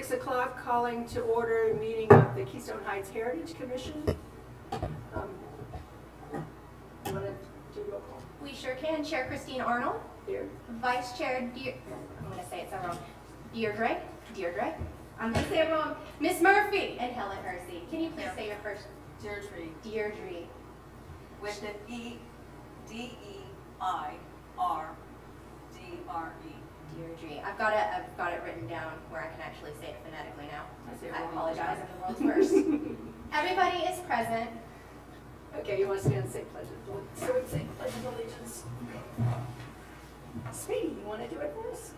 6 o'clock, calling to order a meeting of the Keystone Heights Heritage Commission. You want to do roll call? We sure can. Chair Christine Arnold. Here. Vice Chair I'm going to say it so wrong. Deirdre. I'm going to say it wrong. Miss Murphy and Helen Hersey. Can you please say your first? Deirdre. With an E-D-E-I-R-D-R-E. Deirdre. I've got it written down where I can actually say it phonetically now. I apologize. I'm the world's worst. Everybody is present. Okay, you want to stand and say pledge of allegiance? So we say pledge of allegiance. Speedy, you want to do it for us?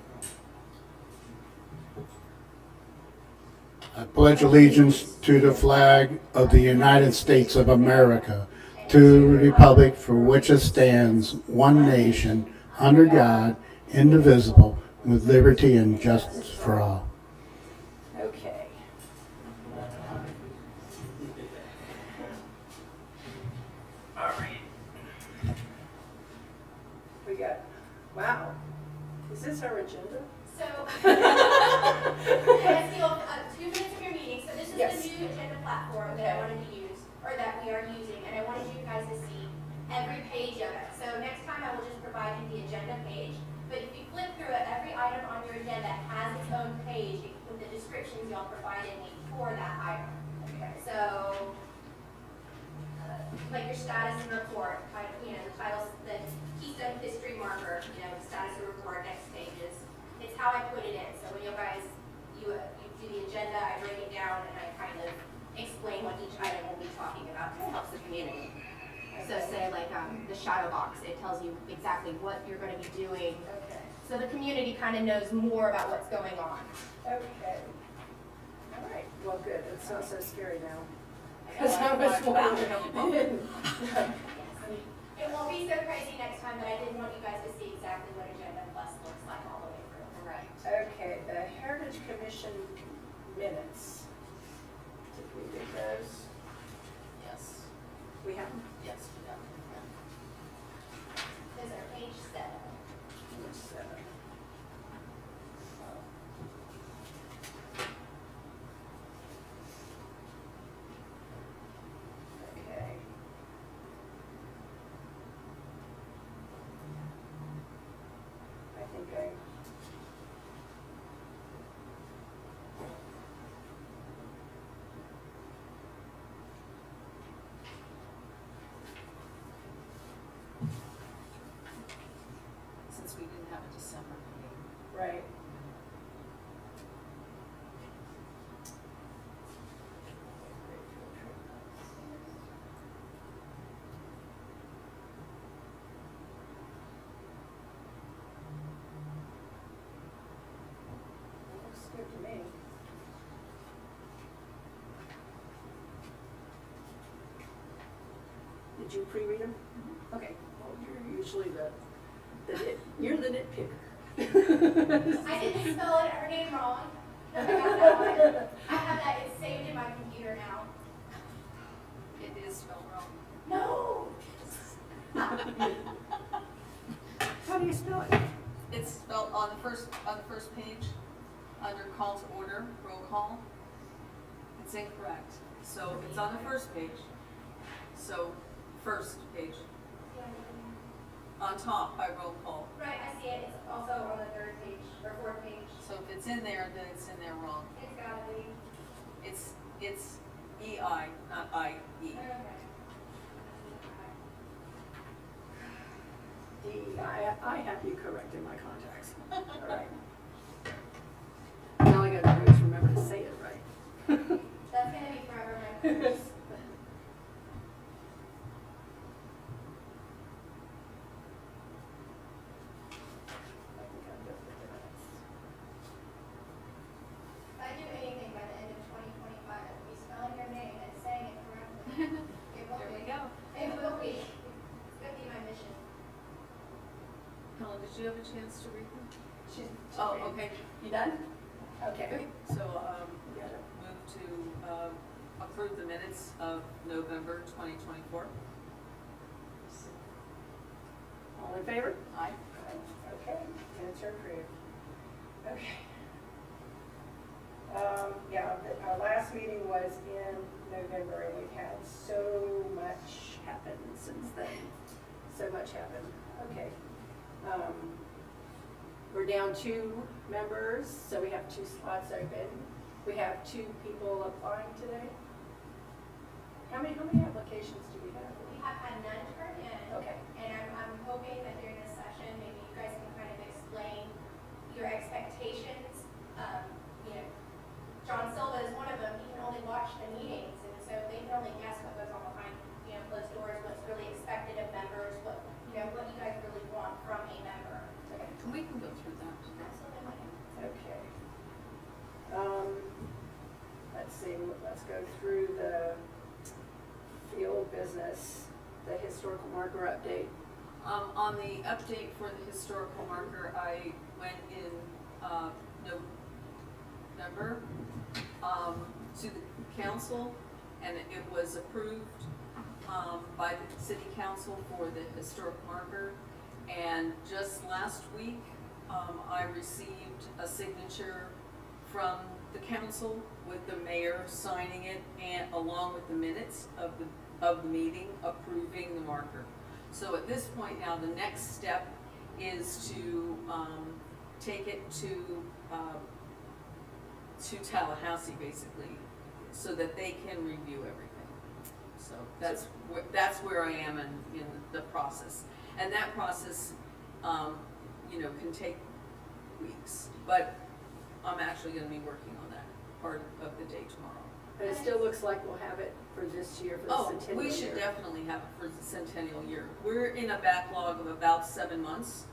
I pledge allegiance to the flag of the United States of America, to the republic for which it stands, one nation, under God, indivisible, with liberty and justice for all. Okay. All right. We got, wow. Is this our agenda? So, I steal 2 minutes of your meeting. So this is Yes. the new agenda platform that I wanted to use, or that we are using, and I wanted you guys to see every page of it. So next time I will just provide you the agenda page, but if you flip through it, every item on your agenda has its own page with the descriptions y'all provided me for that item. Okay. So, like your status and report, the titles, the Keystone history marker, status and report, next pages. It's how I put it in. So when you guys, you do the agenda, I break it down and I kind of explain what each item will be talking about. It helps the community. So say like the shadow box, it tells you exactly what you're going to be doing. Okay. So the community kind of knows more about what's going on. Okay. All right. Well, good. It's not so scary now. Because I was wondering. It won't be so crazy next time, but I did want you guys to see exactly what Agenda Plus looks like all the way through. Right. Okay, the Heritage Commission minutes. Did we do those? Yes. We have them? Yes, we got it. Those are page 7. Page 7. Okay. I think Since we didn't have a December meeting. right. Looks good to me. Did you pre-read them? Okay, well, you're usually you're the nitpicker. I didn't spell her name wrong. No, I got that one. I have that. It's saved in my computer now. It is spelled wrong. No! How do you spell it? It's spelled on the first page, under call to order, roll call. It's incorrect. So it's on the first page. So first page, on top by roll call. Right, I see it. It's also on the 3rd page, or 4th page. So if it's in there, then it's in there wrong. It's gotta be. It's E-I, not I-E. Okay. I have you correct in my contacts. All right. Now I gotta do is remember to say it right. That's gonna be forever my first. I think I'm good with the minutes. If I do anything by the end of 2025, I'll be spelling your name and saying it correctly. It will There be. we go. It will be. It's gonna be my mission. Helen, did you have a chance to read them? She's Oh, ready. okay. You done? Okay. So, You got it. move to approve the minutes of November 2024. All in favor? Aye. Okay, minutes are approved. Okay. since then. So much happened. Okay. We're down 2 members, so we have 2 slots open. We have 2 people applying today. How many applications do we have? We have had none turn in. Okay. And I'm hoping that during this session, maybe you guys can kind of explain your expectations. You know, John Silva is one of them. He can only watch the meetings, and so they can only guess what goes on behind, closed doors, what's really expected of members, what you guys really want from a member. Okay. We can go through that. Absolutely. Okay. Let's see, let's go through the field business, the historical marker update. On the update for the historical marker, I went in November to the council, and it was approved by the city council for the historic marker. And just last week, I received a signature from the council with the mayor signing it, and along with the minutes of the meeting approving the marker. So at this point now, the next step is to take it to Tallahassee, basically, so that they can review everything. So that's where I am in the process, and that process, can take weeks. But I'm actually going to be working on that part of the day tomorrow. But it still looks like we'll have it for this year, for the Oh, centennial we should year. definitely have it for the centennial year. We're in a backlog of about 7 months,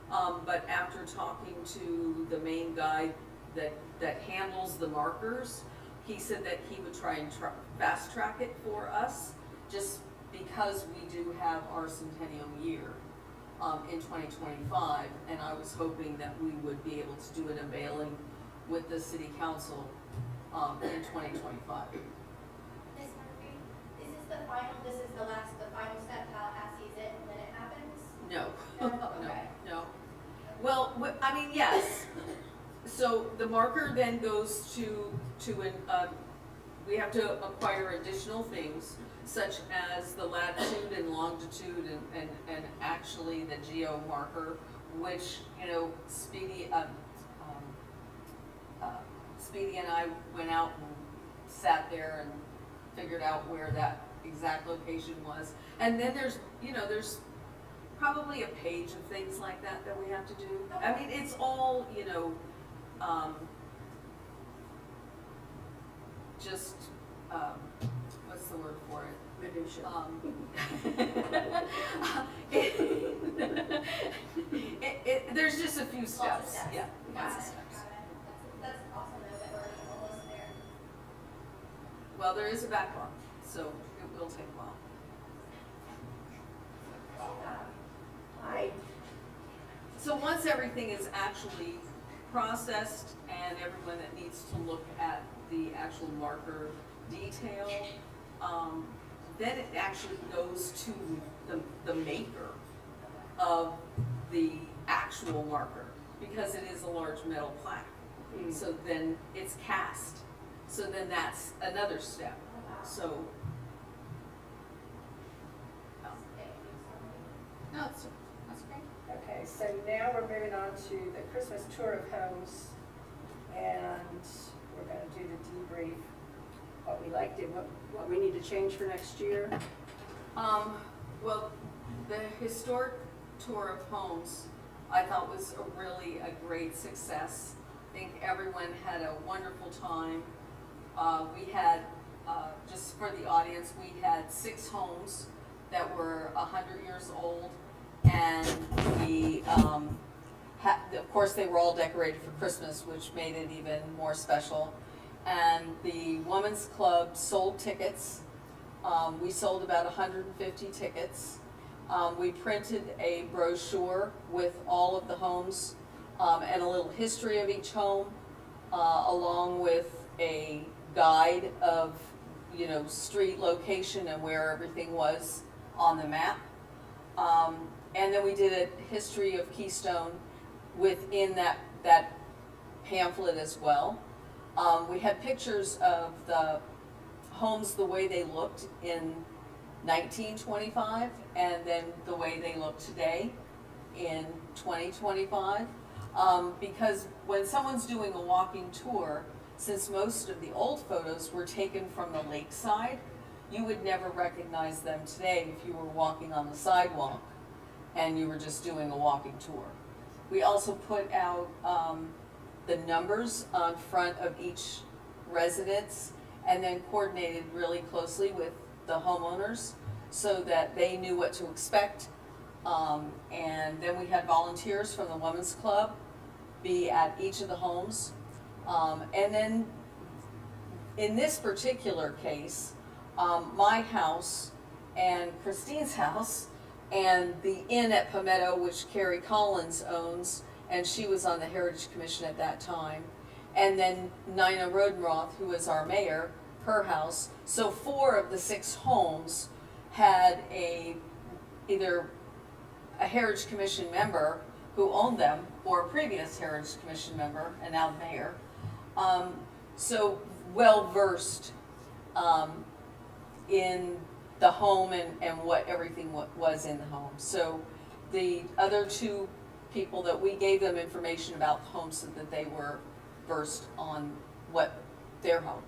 but after talking to the main guy that handles the markers, he said that he would try and fast track it for us, just because we do have our centennial year in 2025, and I was hoping that we would be able to do an unveiling with the city council in 2025. Ms. Murphy, is this the final step, Tallahassee's it, and then it happens? No. Okay. No. Well, yes. So the marker then goes we have to acquire additional things, such as the latitude and longitude and actually the geo marker, which, Speedy and I went out and sat there and figured out where that exact location was. And then there's probably a page of things like that we have to do. I mean, it's all, just, what's the word for it? Minutia. There's just a few steps, yeah. Got lots of it, steps. got it. That's awesome though that we're almost there. Well, there is a backlog, so it will take a while. So once everything is actually processed and everyone that needs to look at the actual marker detail, then it actually goes to the maker of the actual marker, because it is a large metal plaque. So then it's cast. So then that's another step. So. No, that's great. Okay, so now we're moving on to the Christmas tour of homes, and we're gonna do the debrief, what we liked and what we need to change for next year. Well, the historic tour of homes, I thought was a great success. I think everyone had a wonderful time. We had, just for the audience, we had 6 homes that were 100 years old, and we, of course, they were all decorated for Christmas, which made it even more special. And the Women's Club sold tickets. We sold about 150 tickets. We printed a brochure with all of the homes and a little history of each home, along with a guide of, street location and where everything was on the map. And then we did a history of Keystone within that pamphlet as well. We had pictures of the homes the way they looked in 1925 and then the way they look today in 2025. Because when someone's doing a walking tour, since most of the old photos were taken from the lakeside, you would never recognize them today if you were walking on the sidewalk and you were just doing a walking tour. We also put out the numbers on front of each residence and then coordinated really closely with the homeowners so that they knew what to expect. And then we had volunteers from the Women's Club be at each of the homes. And then in this particular case, my house and Christine's house and the inn at Palmetto, which Carrie Collins owns, and she was on the Heritage Commission at that time, and then Nina Rodenroth, who is our mayor, her house. So 4 of the 6 homes had either a Heritage Commission member who owned them or a previous Heritage Commission member and now the mayor. So well versed in the home and what everything was in the home. So the other 2 people that we gave them information about the home so that they were versed on what their home,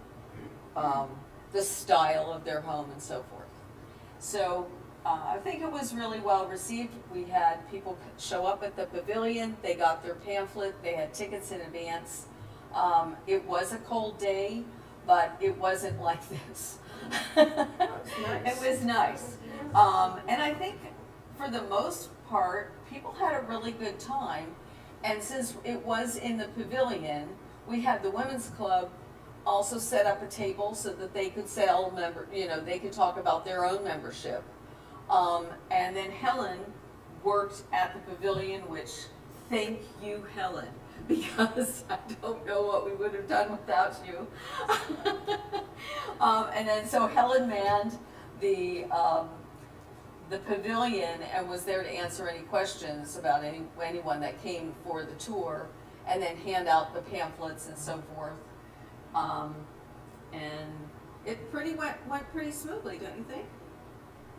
the style of their home and so forth. So I think it was really well received. We had people show up at the pavilion, they got their pamphlet, they had tickets in advance. It was a cold day, but it wasn't like this. Nice. It was nice. And I think for the most part, people had a really good time. And since it was in the pavilion, we had the Women's Club also set up a table so that they could sell they could talk about their own membership. And then Helen worked at the pavilion, which, thank you, Helen, because I don't know what we would have done without you. And then so Helen manned the pavilion and was there to answer any questions about anyone that came for the tour, and then hand out the pamphlets and so forth. And it went pretty smoothly, don't you think?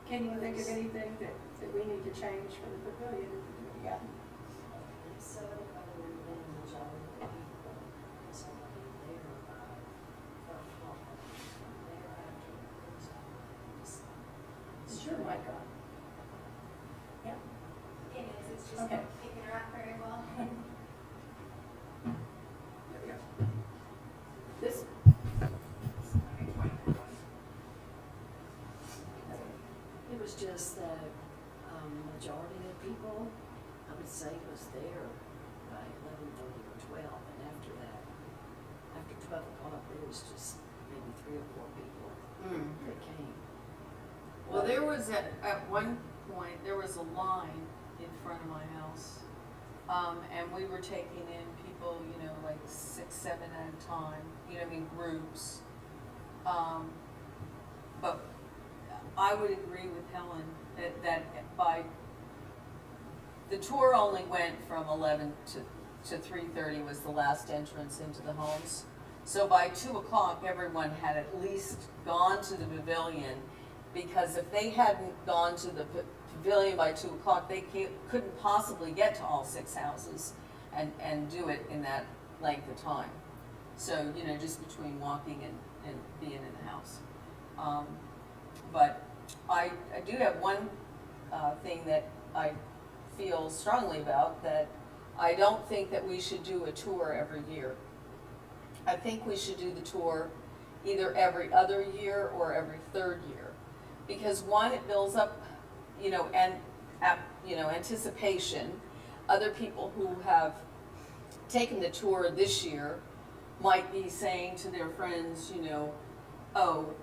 Can you think of anything that we need to change for the pavilion? Yeah. Sure, my God. Yeah. It is, it's just Okay. not picking her up very well. There we go. This. It was just that majority of people, I would say, was there by 11:30 or 12, and after that, after 12 o'clock, there was just maybe 3 or 4 people that came. Well, there was at one point, there was a line in front of my house. And we were taking in people, like 6, 7 at a time, in groups. But I would agree with Helen that the tour only went from 11 to 3:30 was the last entrance into the homes. So by 2 o'clock, everyone had at least gone to the pavilion, because if they hadn't gone to the pavilion by 2 o'clock, they couldn't possibly get to all 6 houses and do it in that length of time. So, just between walking and being in the house. But I do have one thing that I feel strongly about, that I don't think that we should do a tour every year. I think we should do the tour either every other year or every 3rd year. Because one, it builds up, anticipation. Other people who have taken the tour this year might be saying to their friends, oh,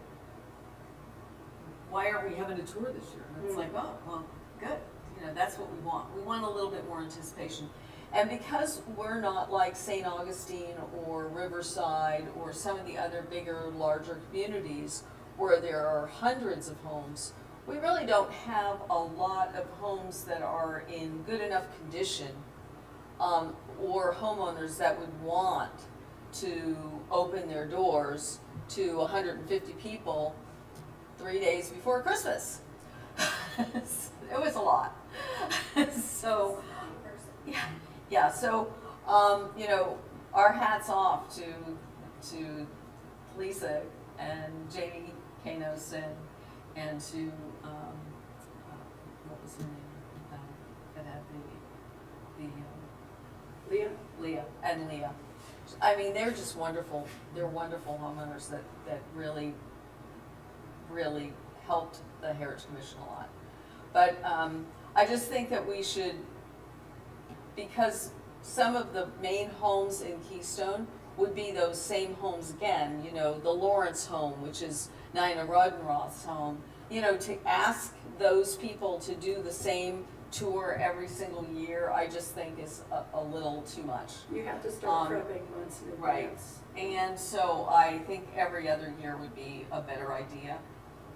why aren't we having a tour this year? And it's like, oh, well, good. That's what we want. We want a little bit more anticipation. And because we're not like St. Augustine or Riverside or some of the other bigger, larger communities where there are hundreds of homes, we really don't have a lot of homes that are in good enough condition, or homeowners that would want to open their doors to 150 people 3 days before Christmas. It was a lot. So, yeah, so, you know, our hats off to Lisa and Jamie Kanos and to, what was her name? That had Leah? Leah and Leah. I mean, they're just wonderful. They're wonderful homeowners that really, really helped the Heritage Commission a lot. But I just think that we should, because some of the main homes in Keystone would be those same homes again, you know, the Lawrence home, which is Nina Rodenroth's home, you know, to ask those people to do the same tour every single year, I just think is a little too much. You have to start prepping months in Right. advance. And so I think every other year would be a better idea.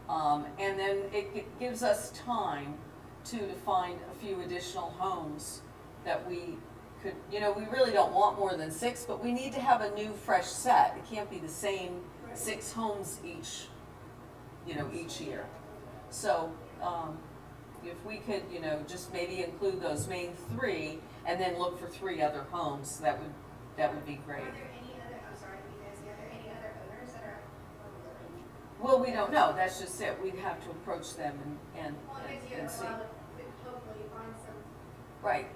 And then it gives us time to find a few additional homes that we could, you know, we really don't want more than 6, but we need to have a new, fresh set. It can't be the same Right. 6 homes each, you know, each year. So, if we could, you know, just maybe include those main 3 and then look for 3 other homes, that would be great. Are there any other, I'm sorry, you guys, are there any other owners that are willing? Well, we don't know, that's just it, we'd have to approach them and Well, it gives you and a see. while to hopefully find some. Right,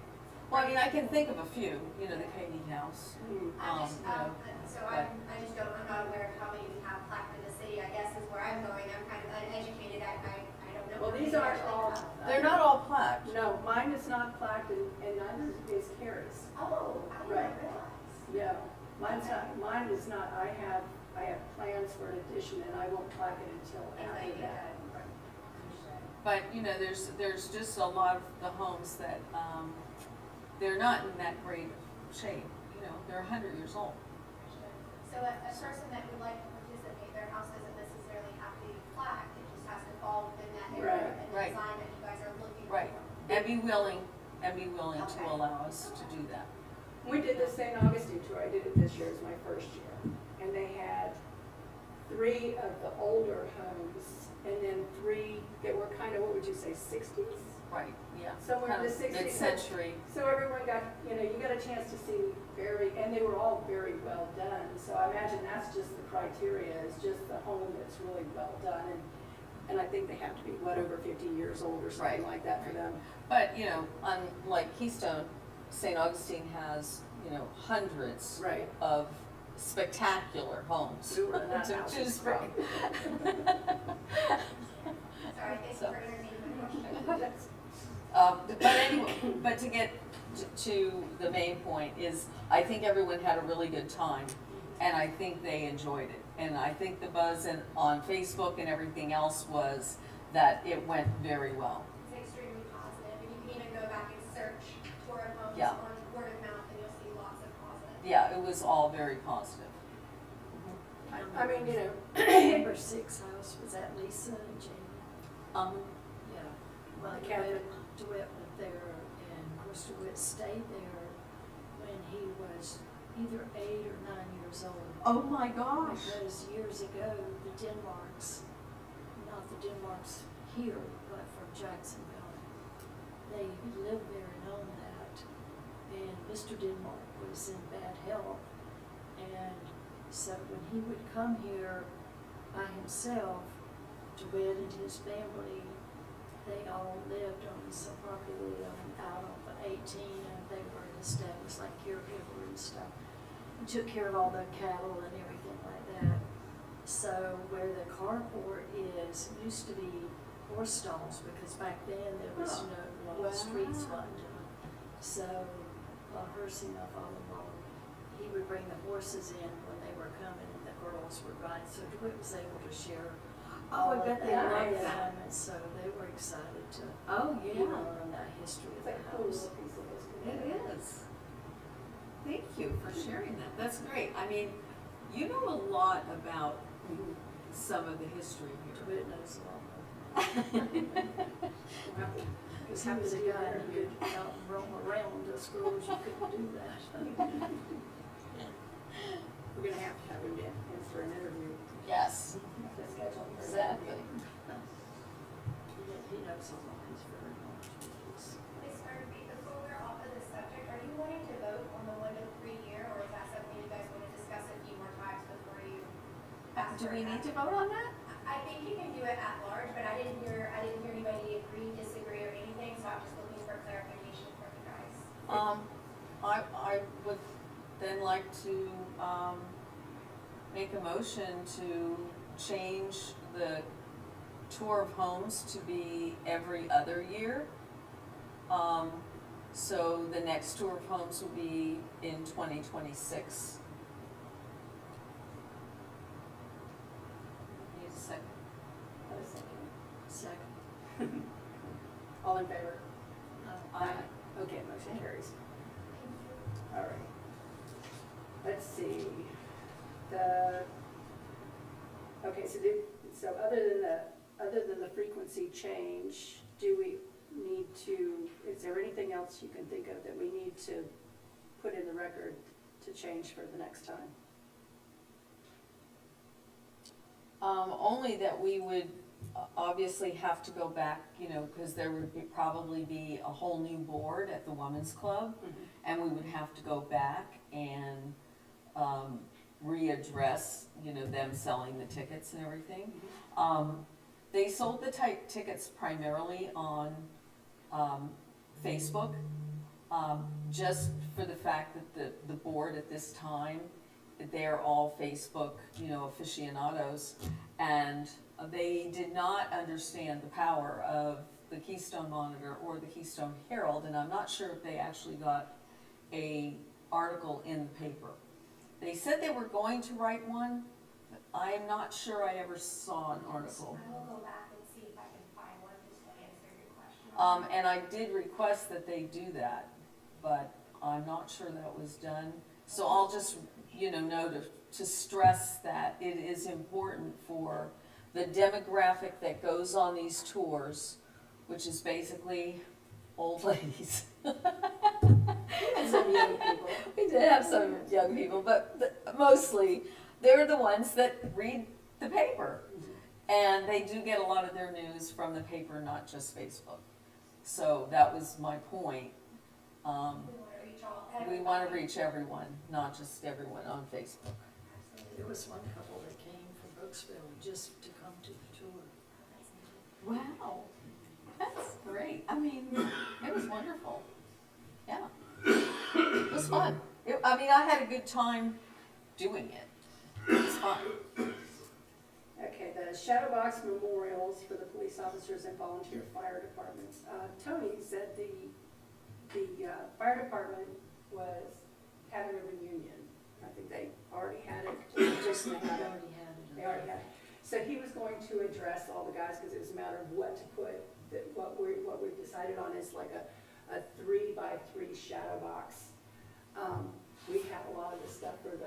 well, I mean, I can think of a few, you know, the Katie House. Mm. I'm just, you know, so I'm not aware of how many we have plaqued in the city, I guess is where I'm going, I'm kind of uneducated, I don't know. Well, how these many aren't actually all. have. They're not all plaqued. No, mine is not plaqued and neither is Carrie's. Oh, I didn't Right. realize. Yeah, mine is not, I have plans for an addition and I won't plaque it until after that. But, you know, there's just a lot of the homes that, they're not in that great of shape, you know, they're 100 years old. So a person that would like to participate, their house doesn't necessarily have to be plaqued, it just has to fall within that area and Right. design that you guys are looking for. Right, and be willing to Okay. allow us to do that. We did the St. Augustine tour, I did it this year, it's my first year. And they had 3 of the older homes and then 3 that were kind of, what would you say, 60s? Right, yeah. Somewhere in the Kind of 60s. Mid-century, So everyone got, you know, you got a chance to see and they were all very well done. So I imagine that's just the criteria, is just the home that's really well done. And I think they have to be, over 50 years old or something Right. like that for them. but, you know, unlike Keystone, St. Augustine has, you know, hundreds Right. of spectacular homes We were in that to house. choose from. Sorry, thank you for entertaining my question. But anyway, but to get to the main point is, I think everyone had a really good time, and I think they enjoyed it. And I think the buzz on Facebook and everything else was that it went very well. It's extremely positive, and you can even go back and search tour of homes Yeah. on word of mouth, and you'll see lots of positive. Yeah, it was all very positive. I mean, you know, Number 6 house, was that Lisa and Jamie? Yeah. Well, The Catholic. DeWitt went there, and of course DeWitt stayed there when he was either 8 or 9 years old. Oh my gosh. Because years ago, the Denmarks, not the Denmarks here, but from Jacksonville, they lived there and owned that. And Mr. Denmark was in bad health. And so when he would come here by himself, DeWitt and his family, they all lived on some property out on the 18, and they were established like caregiver and stuff. And took care of all the cattle and everything like that. So where the carport is, used to be horse stalls, because back then there was no streets London. So, Hersey, my father-in-law, he would bring the horses in when they were coming, and the girls would ride. So DeWitt was able to share Oh, I all bet of they that liked with that. them, and so they were excited to Oh, yeah. learn that history it's of like the a cool house. little piece of history. It is. Thank you for sharing that. That's great. I mean, you know a lot about some of the history here. DeWitt knows a lot more. Because he was a guy who could out and roam around the schools, you couldn't do that. We're gonna have to have him in for an interview. Yes, To schedule for that. exactly. do we need to vote on that? I think you can do it at large, but I didn't hear anybody agree, disagree, or anything, so I'm just looking for clarification from you guys. I would then like to, make a motion to change the tour of homes to be every other year. So the next tour of homes will be in 2026. Need a second? Second. All in favor? Aye. Okay, motion carries. All right. Let's see, okay, so other than the frequency change, do we need to, is there anything else you can think of that we need to put in the record to change for the next time? Only that we would obviously have to go back, because there would probably be a whole new board at the Women's Club, and we would have to go back and readdress, them selling the tickets and everything. They sold the tickets primarily on Facebook, just for the fact that the board at this time, they're all Facebook, aficionados, and they did not understand the power of the Keystone Monitor or the Keystone Herald, and I'm not sure if they actually got a article in the paper. They said they were going to write one, but I am not sure I ever saw an article. I will go back and see if I can find one just to answer your question. And I did request that they do that, but I'm not sure that was done. So I'll just, know to stress that it is important for the demographic that goes on these tours, which is basically old ladies. And some young people. We did have some young people, but mostly they're the ones that read the paper. And they do get a lot of their news from the paper, not just Facebook. So that was my point. We want to reach all. We want to reach everyone, not just everyone on Facebook. There was one couple that came from Brooksville just to come to the tour. Wow, that's great. I mean, it was wonderful. Yeah, it was fun. I had a good time doing it. It was fun. Okay, the shadow box memorials for the police officers and volunteer fire departments. Tony said the fire department was having a reunion. I think they already had it, just They they had it. already had it. They already had it. So he was going to address all the guys, because it was a matter of what to put, what we've decided on is like a 3x3 shadow box. We have a lot of the stuff for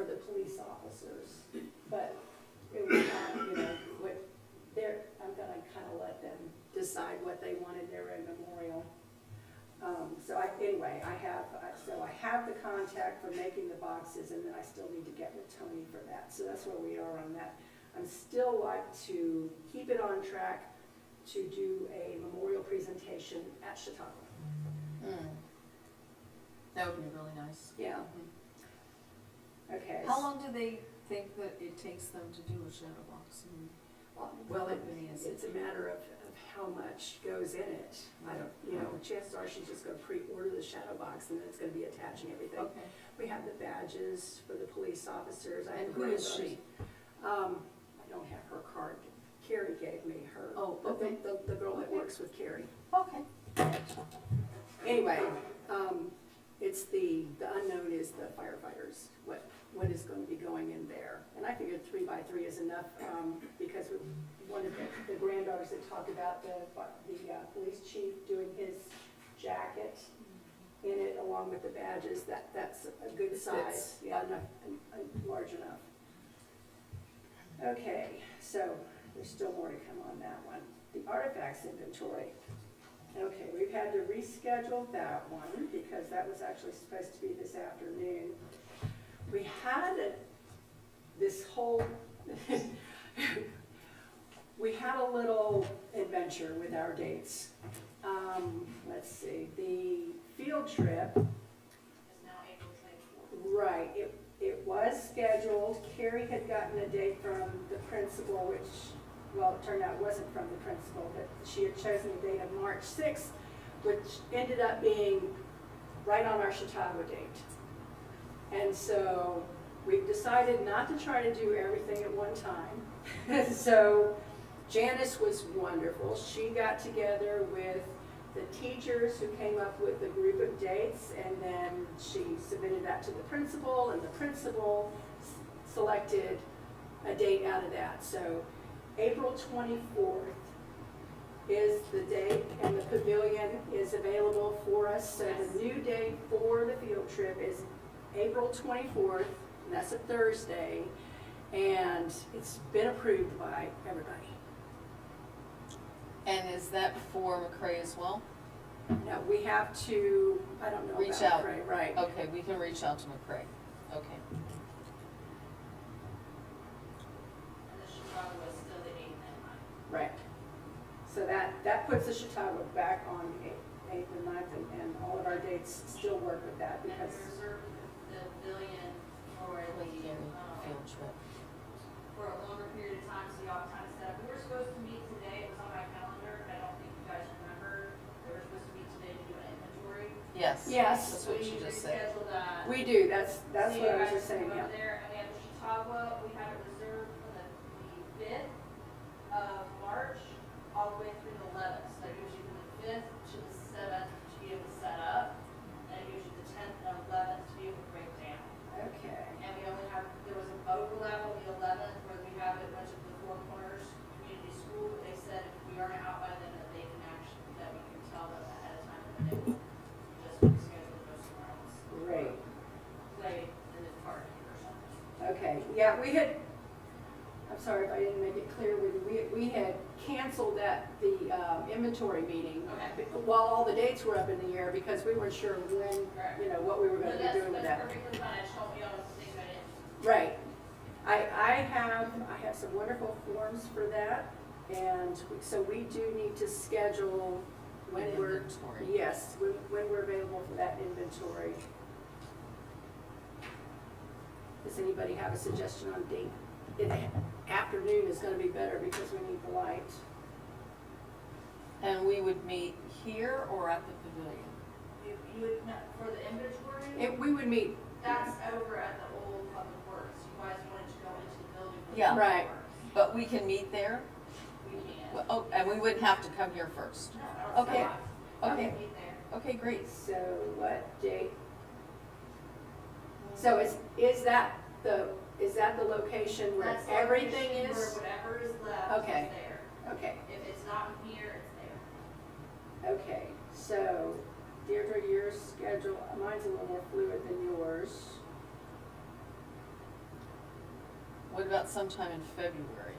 the police officers, but it was not, I'm gonna kind of let them decide what they wanted there in memorial. I have the contact for making the boxes, and then I still need to get with Tony for that. So that's where we are on that. I'm still like to keep it on track to do a memorial presentation at Chautauqua. That would be really nice. Yeah. Okay. How long do they think that it takes them to do a shadow box? Well, How many is it? it's a matter of how much goes in it. I don't, chances are she's just gonna pre-order the shadow box, and then it's gonna be attaching everything. Okay. We have the badges for the police officers. I have And the who is granddaughter. she? I don't have her card. Carrie gave me her. Oh, The- okay. The girl that Okay. works with Carrie. Okay. Anyway, it's the unknown is the firefighters, what is going to be going in there. And I figured 3x3 is enough, because one of the granddaughters had talked about the police chief doing his jacket in it along with the badges, that's a good It size. fits. Yeah, enough, large enough. Okay, so there's still more to come on that one. The artifacts inventory. Okay, we've had to reschedule that one because that was actually supposed to be this afternoon. We had this whole, we had a little adventure with our dates. Let's see, the field trip, It's now April 24th. right, it was scheduled called. Carrie had gotten a date from the principal, which, well, it turned out it wasn't from the principal, but she had chosen a date of March 6th, which ended up being right on our Chautauqua date. And so we've decided not to try to do everything at one time. So Janice was wonderful. She got together with the teachers who came up with a group of dates, and then she submitted that to the principal, and the principal selected a date out of that. So April 24th is the date, and the pavilion is available for us. So the new date for the field trip is April 24th, and that's a Thursday, and it's been approved by everybody. And is that for McCray as well? Now, we have to, I don't know Reach about out. Cray, right? Okay, we can reach out to McCray. Okay. And the Chicago was still the 8th and 9th. Right. So that puts the Chautauqua back on the 8th and 9th, and all of our dates still work with that And because, we reserved the pavilion for Field trip. for a longer period of time, so y'all kind of set up. We were supposed to meet today, it was on my calendar, I don't think you guys remember. We were supposed to meet today to do an inventory. Yes. Yes. That's what she just said. Rescheduled that. we do, that's So what you I was guys just saying, can go yeah. there, and we have the Chautauqua, we have it reserved for the 5th of March, all the way through the 11th. So that gives you from the 5th to the 7th to be able to set up, and it gives you the 10th and 11th to be able to break down. Okay, And we only have, there was an overlap on the 11th where we have it went to the Four Corners Community School, but they said if we aren't out by then, that they can actually, that we can tell them ahead of time that they will just reschedule to go somewhere else. great. Play in the park or something. Okay, yeah, we had, I'm sorry if I didn't make it clear with you, we had canceled the inventory meeting Okay. while all the dates were up in the air because we weren't sure when, you know, what we were gonna No, be doing with that. That's perfectly fine, I just don't, you know, things I didn't. Right. I have some wonderful forms for that, and so we do need to schedule when An we're, inventory. yes, when we're available for that inventory. Does anybody have a suggestion on date? Afternoon is gonna be better because we need the light. And we would meet here or at the pavilion? You would, not for the inventory, We would meet, that's over at the old public works. You guys wanted to go into the building for the Yeah. public Right. works. But we can meet there? We can. Well, oh, and we wouldn't have to come here first? No, I don't see Okay. why. Okay. We can meet there. Okay, great. so what date? So is that the location where That's everything location is? Where whatever is left Okay. is there. Okay. If it's not in here, it's there. Okay, so Deirdre, your schedule, mine's a little more fluid than yours. What about sometime in February?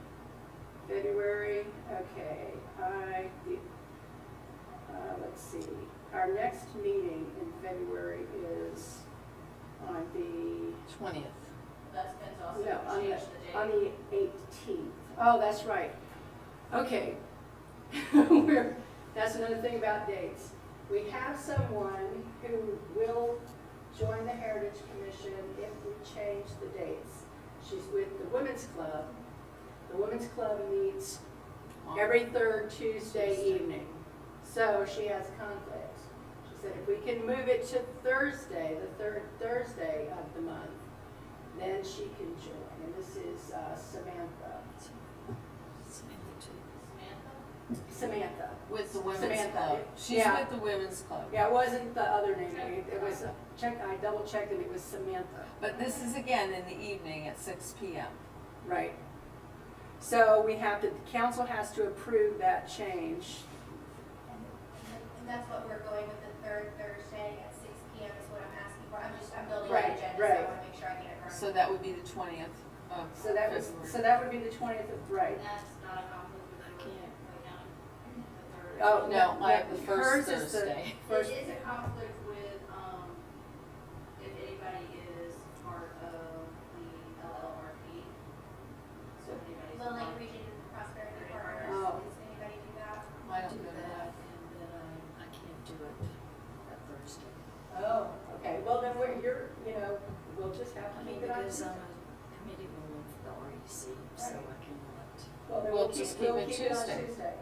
February, okay, let's see, our next meeting in February is on the, 20th. That's Ben's also no, on changed the date. on the 18th. Oh, that's right. Okay. That's another thing about dates. We have someone who will join the Heritage Commission if we change the dates. She's with the Women's Club. The Women's Club meets every third Tuesday evening. So she has conflicts. She said if we can move it to Thursday, the third Thursday of the month, then she can join. And this is Samantha. Samantha? Samantha. With the women's Samantha. club. She's Yeah. with the women's club. Yeah, it wasn't the other name. It was, I double checked and it was Samantha. But this is again in the evening at 6 p.m. Right. So we have to, the council has to approve that change. And that's what we're going with, the third Thursday at 6 PM is what I'm asking for. I'm building Right, an agenda, so right. I want to make sure I get it correct. So that would be the 20th of So that was, February. so that would be the 20th of, right. And that's not a conflict with the Clay County, the third. Oh, No, I have the hers first is the Thursday. First, It is a conflict with, if anybody is part of the LLRP. So if anybody's. Little Lake Region Prosperity Partners, Oh. does anybody do that? I don't do go to that, that. and then I can't do it that Thursday. oh, okay. Well, then you're, we'll just have I to mean, keep it on. because I'm a committee just we'll keep it keep it on Tuesday. Tuesday.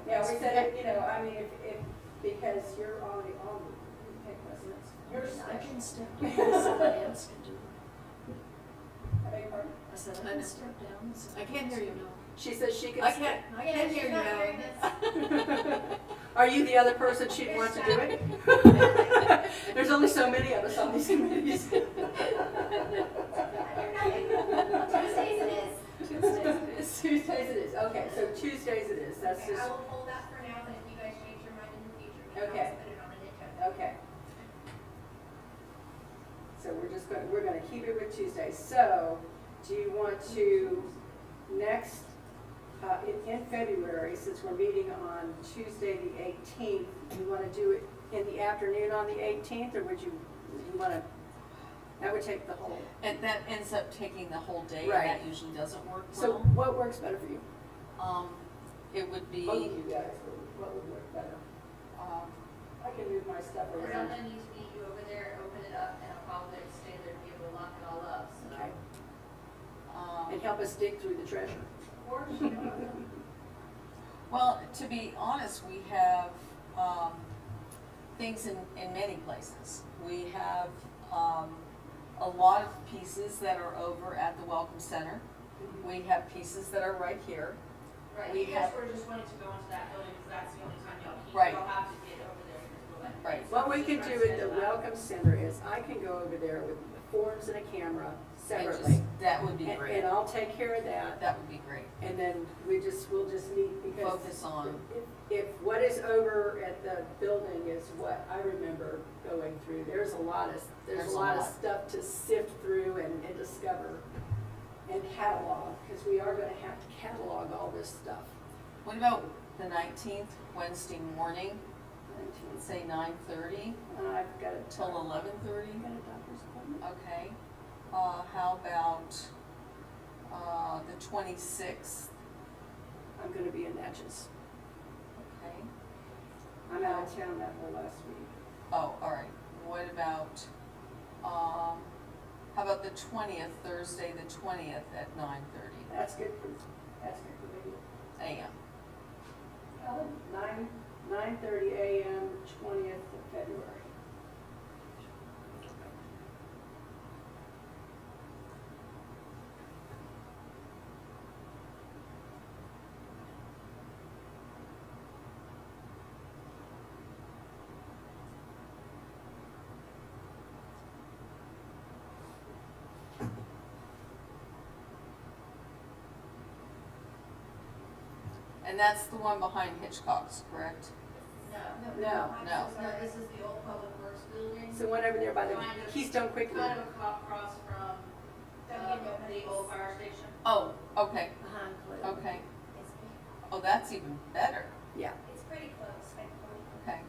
Yeah, we said, I mean, if, because you're already on, you pick residents, you're I special. can step down, somebody else can do it. I beg your pardon? I said, I I know. can step down. and I somebody can't else hear can you. do it. She says she can. I can't Yeah, hear she's you not now. hearing this. Are you the other person she'd want to do it? There's only so many of us on these committees. Tuesdays it is. Tuesdays it is, okay, so Tuesdays it is, that's Okay, just, I will hold that for now, but if you guys change your mind in the future, we can Okay. always put it on an agenda. okay. So we're gonna keep it with Tuesdays, so, do you want to, next, in February, since we're meeting on Tuesday the 18th, you wanna do it in the afternoon on the 18th, or would you wanna, that would take the whole, And that ends up taking the whole day, and Right. that usually doesn't work so well. what works better for you? It would be, Both of you guys, what would work better? um, I can move my stuff Because I'm around. gonna need to meet you over there, open it up, and I'll probably stay there to be able to lock it all up, so. Okay. And help us dig through the treasure. Of course, you know, well, to be honest, we have, things in many places. We have, a lot of pieces that are over at the Welcome Center. We have pieces that are right here. right, We you guys have- were just wanting to go into that building, because that's the only time Right. y'all have to get over there, because we're like. Right. What we can do at the Welcome Center is I can go over there with the forms and a camera And separately. just, that would be And great. I'll take care of that, That would be great. and then we'll just meet because. Focus on- If what is over at the building is what I remember going through, there's a lot of stuff to sift through and discover and catalog, because we are gonna have to catalog all this stuff. What about the 19th, Wednesday morning, say 9:30 I've got a. till 11:30? I've got a doctor's appointment. Okay. How about, the 26th? I'm gonna be in Natchez. Okay. I'm out of town that whole last week. Oh, all right. What about, how about the 20th, Thursday, the 20th at 9:30 That's good for me. a.m.? 9:30 a.m., 20th of February. And that's the one behind Hitchcock's, correct? No, No. No. no, this is the old Public Works building. So one over there by the Kind of- Keystone Quickly. Kind of across from, the old fire station. Oh, okay, Behind Clay. okay. It's, Oh, that's even better. Yeah. it's pretty close, thankfully. Okay.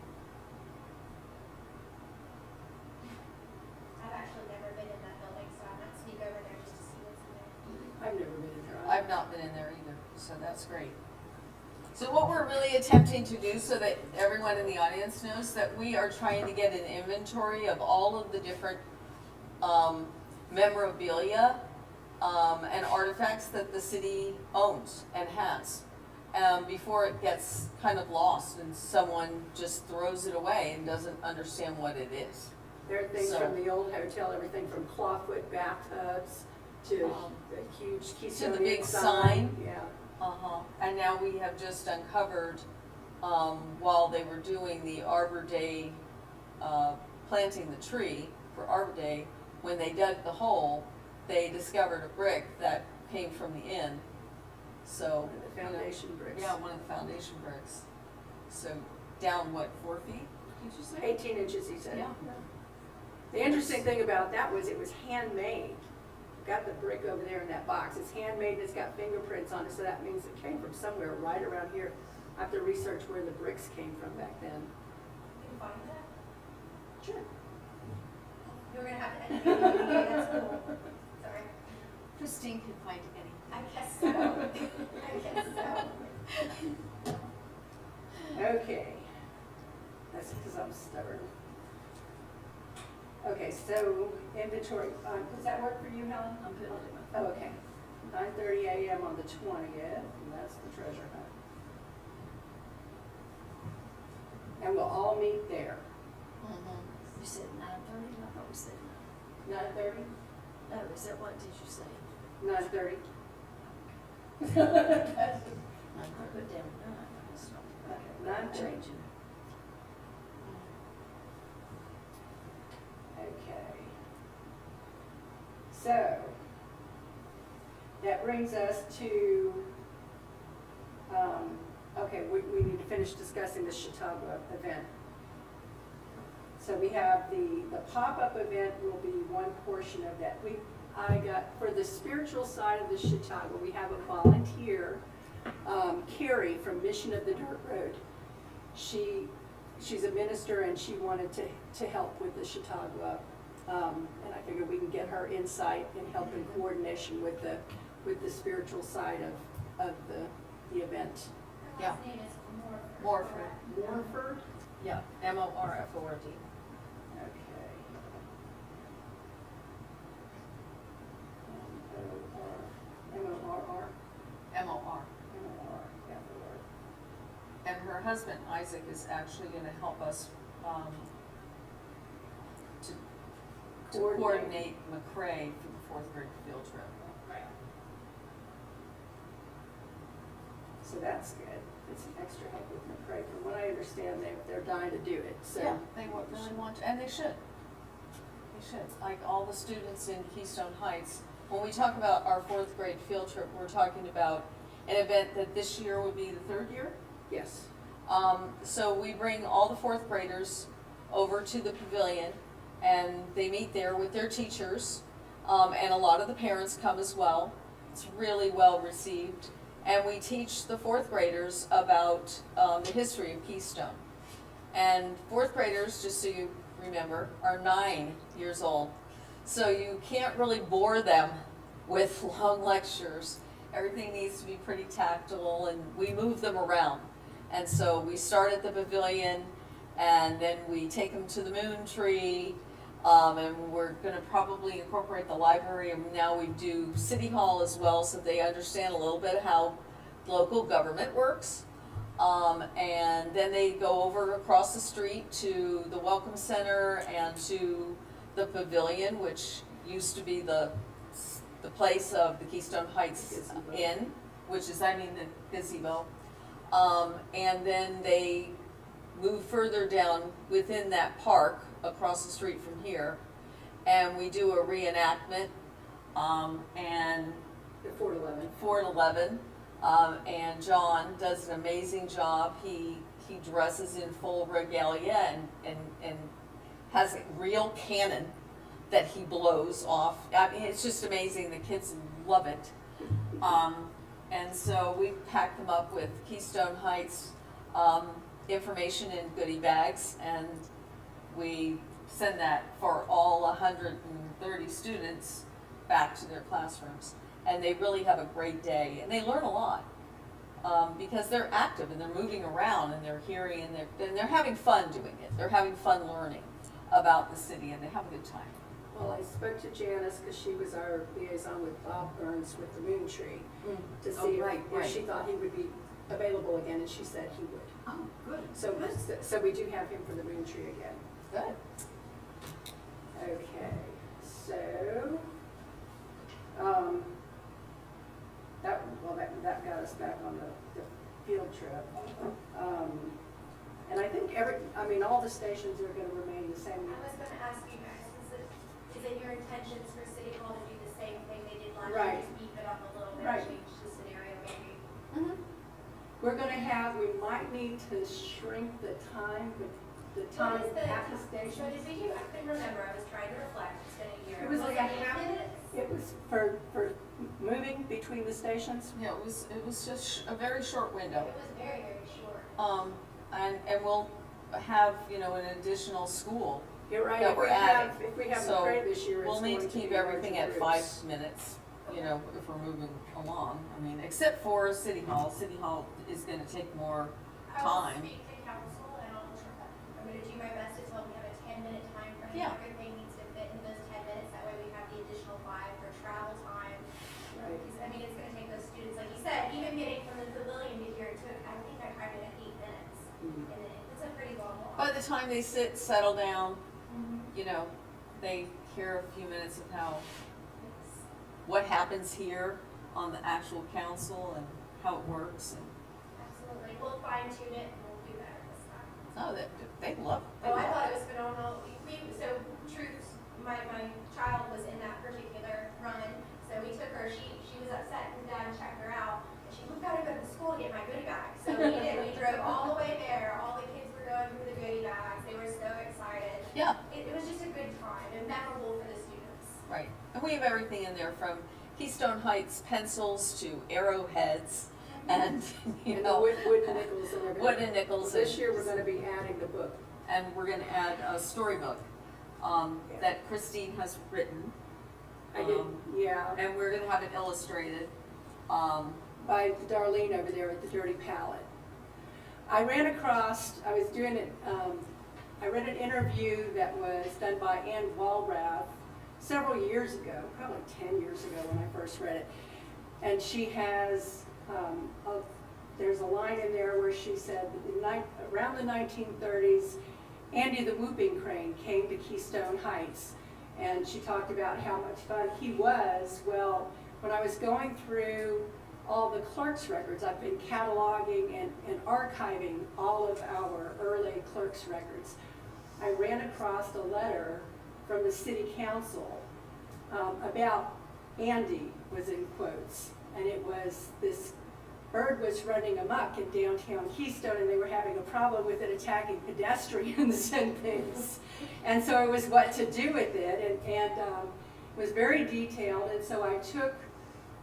I've actually never been in that building, so I might sneak over there just to see what's in there. I've never been in there. I've not been in there either, so that's great. So what we're really attempting to do, so that everyone in the audience knows, that we are trying to get an inventory of all of the different memorabilia and artifacts that the city owns and has, before it gets kind of lost and someone just throws it away and doesn't understand what it is. There are things So- from the old hotel, everything from clawfoot bathtubs to the huge Keystone big Inn sign. Yeah. Uh-huh, and now we have just uncovered, while they were doing the Arbor Day, planting the tree for Arbor Day, when they dug the hole, they discovered a brick that came from the inn. So, One of the you know, foundation bricks. yeah, one of the foundation bricks. So, down what, 4 feet, did you say? 18 inches, he said. Yeah. The interesting thing about that was it was handmade. Got the brick over there in that box. It's handmade and it's got fingerprints on it, so that means it came from somewhere right around here. I have to research where the bricks came from back then. You can find that? Sure. You're gonna have to educate me, okay, that's cool. Sorry. Christine can find anything. I guess so. I guess so. Okay. That's because I'm stubborn. Okay, so inventory, does that work for you, Helen? I'm good with it. Oh, okay. 9:30 a.m. on the 20th, and that's the treasure hunt. And we'll all meet there. You said 9:30, I thought we said 9:30? 9. No, is that what did you say? 9:30. I put down 9. That's not- Okay, I'm 9:30. changing. Okay. So, that brings us to, okay, we need to finish discussing the Chautauqua event. So we have the pop-up event will be one portion of that. For the spiritual side of the Chautauqua, we have a volunteer, Carrie from Mission of the Dirt Road. She's a minister and she wanted to help with the Chautauqua. And I figured we can get her insight and help in coordination with the spiritual side of the event. Her Yeah. last name is Morford. Morford. Morford? Yeah, Morford. Okay. M-O-R-R? MOR. M-O-R-F-O-R. And her husband Isaac is actually gonna help us, to coordinate McCray for the 4th grade field trip. Right. So that's good. It's an extra help with McCray. From what I understand, they're dying to do it, so. Yeah, they really want to, and they should. They should, like all the students in Keystone Heights. When we talk about our 4th grade field trip, we're talking about an event that this year would be the 3rd year. Yes. So we bring all the 4th graders over to the pavilion and they meet there with their teachers. And a lot of the parents come as well. It's really well received. And we teach the 4th graders about the history of Keystone. And 4th graders, just so you remember, are 9 years old. So you can't really bore them with long lectures. Everything needs to be pretty tactile and we move them around. And so we start at the pavilion and then we take them to the moon tree. And we're gonna probably incorporate the library, and now we do City Hall as well, so they understand a little bit how local government works. And then they go over across the street to the Welcome Center and to the pavilion, which used to be the place of the Keystone Heights Gazebo. Inn, which is, the gazebo. And then they move further down within that park across the street from here, and we do a reenactment, and At 4-11. 4-11, and John does an amazing job. He dresses in full regalia and has a real cannon that he blows off. I mean, it's just amazing. The kids love it. And so we pack them up with Keystone Heights information in goodie bags, and we send that for all 130 students back to their classrooms. And they really have a great day, and they learn a lot, because they're active and they're moving around and they're hearing and they're having fun doing it. They're having fun learning about the city, and they have a good time. Well, I spoke to Janice because she was our liaison with Bob Burns with the Moon Tree to Oh, see right, if right. she thought he would be available again, and she said he would. Oh, good. So we do have him for the Moon Tree again. Good. Okay, so, that got us back on the field trip. And I think all the stations are gonna remain the same. I was gonna ask you guys, is it your intentions for City Hall to do the same thing they did last Right. year? Just beef it up a little bit, Right. change the scenario maybe? We're gonna we might need to shrink the time, but the time What is at the So station. did we do, I couldn't remember, I was trying to reflect, it's been a year. It was like a half, minutes? it was for moving between the stations. Yeah, it was just a very short It window. was very, very short. And we'll have, an additional school. You're right, That if we're we have, adding. if we have So McCray this year, it's We'll going need to to keep be everything larger at groups. 5 minutes, if we're moving along. I mean, except for City Hall. City Hall is gonna take more I will time. speak to council and I'm gonna do my best to tell them we have a 10-minute time frame. Yeah. Everything needs to fit into those 10 minutes, that way we have the additional 5 for travel time. Right. Because, the time they sit, settle down, you know, they hear a few minutes of what happens here on the actual council and how it works and, Absolutely, we'll fine tune it and we'll do better this time. oh, they love it. Oh, I thought it was phenomenal. So truth, my child was in that particular run, so we took her, she was upset and Dad checked her out. And she, we've got to go to the school to get my goodie bag. So we did, we drove all the way there, all the kids were going through the goodie bags, they were so excited. Yeah, It was just a good time and memorable for the students. right. And we have everything in there from Keystone Heights pencils to arrowheads and, you And the know, wooden nickels and everything. wooden nickels. This and- year, we're gonna be adding the book. And we're gonna add a storybook, that Christine has written. I did, Um, yeah, And we're gonna have it illustrated. by Darlene over there at the Dirty Palette. I ran across, I was doing it, I read an interview that was done by Ann Walrath several years ago, probably 10 years ago when I first read it. And she has, there's a line in there where she said, around the 1930s, Andy the Whooping Crane came to Keystone Heights. And she talked about how much fun he was. Well, when I was going through all the clerk's records, I've been cataloging and archiving all of our early clerk's records. I ran across a letter from the city council about Andy, was in quotes, and it was this bird was running amok in downtown Keystone, and they were having a problem with it attacking pedestrians and things. And so it was what to do with it, and was very detailed, and so I took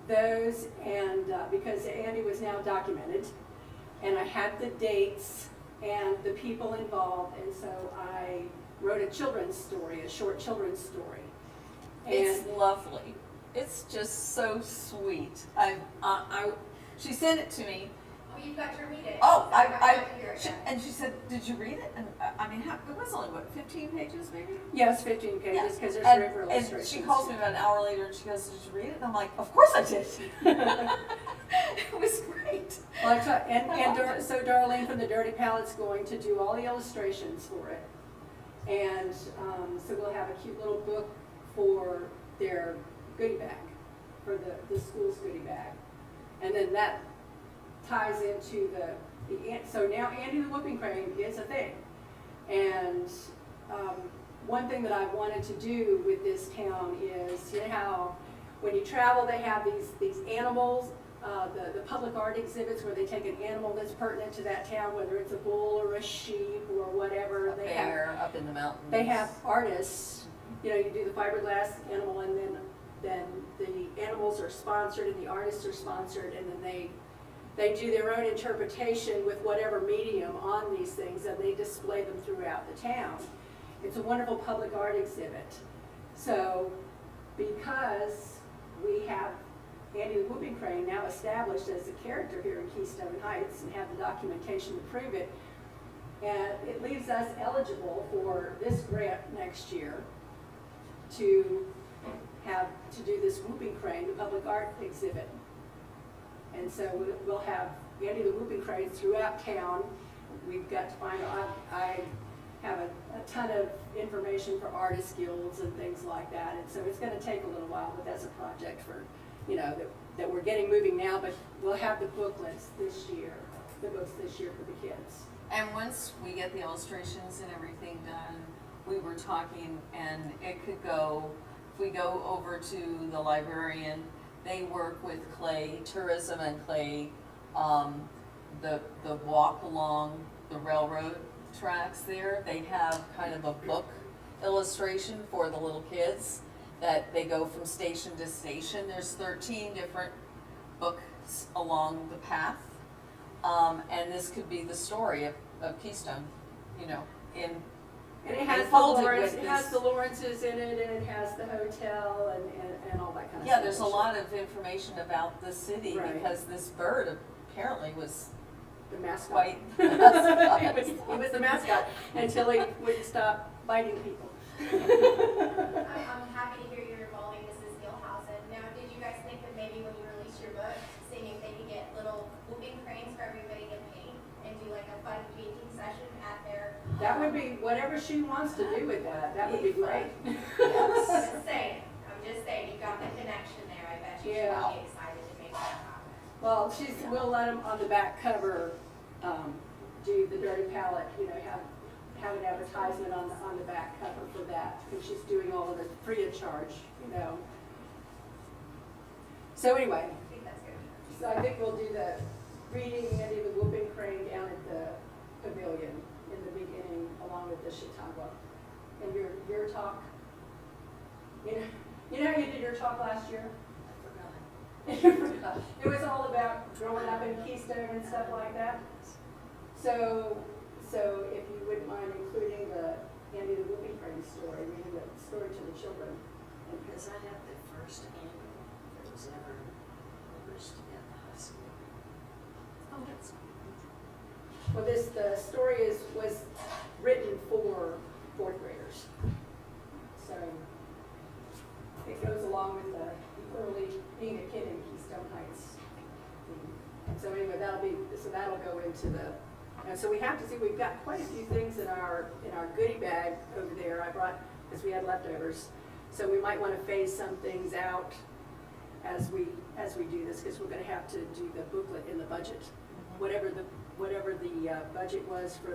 those, and because Andy was now documented, and I had the dates and the people involved, and so I wrote a children's story, a short children's story. It's lovely. It's just so sweet. She sent it to me. Oh, you've got to read it. Oh, So got to hear it again. and she said, did you read it? And I mean, it was only, what, 15 pages maybe? Yes, 15 pages, because there's And- river And illustrations. she calls me about an hour later and she goes, did you read it? And I'm like, of course I did. It was great. Well, I loved it. so Darlene from the Dirty Palette's going to do all the illustrations for it. And so we'll have a cute little book for their goodie bag, for the school's goodie bag. And then that ties into so now Andy the Whooping Crane is a thing. And one thing that I've wanted to do with this town is, you know how when you travel they have these animals, the public art exhibits where they take an animal that's pertinent to that town, whether it's a bull or a sheep or whatever. A bear up in the mountains. They have artists, you know, you do the fiberglass animal, and then the animals are sponsored and the artists are sponsored, and then they do their own interpretation with whatever medium on these things, and they display them throughout the town. It's a wonderful public art exhibit. So because we have Andy the Whooping Crane now established as a character here in Keystone Heights and have the documentation to prove it, and it leaves us eligible for this grant next year to do this Whooping Crane, the public art exhibit. And so we'll have Andy the Whooping Crane throughout town. We've got to find, I have a ton of information for artist guilds and things like that. And so it's gonna take a little while, but that's a project for, you know, that we're getting moving now, but we'll have the booklets this year, the books this year for the kids. And once we get the illustrations and everything done, we were talking, and it could go, if we go over to the librarian, they work with Clay, Tourism and Clay, the walk along the railroad tracks there. They have kind of a book illustration for the little kids that they go from station to station. There's 13 different books along the path. And this could be the story of Keystone, you know, in And it has the folded Lawrence, with it has this- the Lawrences in it, and it has the hotel and all that kind of stuff. Yeah, there's a lot of information about the city Right. because this bird apparently was The mascot. quite. He was the mascot until he wouldn't stop biting people. I'm happy to hear you're involving Mrs. Gilhousen. Now, did you guys think that maybe when you release your book, seeing if they could get little whooping cranes for everybody to paint and do like a fun painting session at their? That would be whatever she wants to do with that would be great. Just saying, you've got the connection there, I bet you she'll Yeah. be excited to make that happen. Well, we'll let them on the back cover, do the Dirty Palette, have an advertisement on the back cover for that, because she's doing all of it free of charge. So anyway, I think that's good. so I think we'll do the reading Andy the Whooping Crane down at the pavilion in the beginning, along with the Chautauqua. And your talk, you know how you did your talk last year? I forgot. It was all about growing up in Keystone and stuff like that. So if you wouldn't mind including the Andy the Whooping Crane story, reading the story to the children. Because I have the first annual that was ever published at the high school. Oh, that's Well, the story was written for fourth graders. So it goes along with the early being a kid in Keystone Heights. And so anyway, that'll go into and so we have to see, we've got quite a few things in our goodie bag over there. I brought, because we had leftovers. So we might want to phase some things out as we do this, because we're going to have to do the booklet in the budget. Whatever the budget was for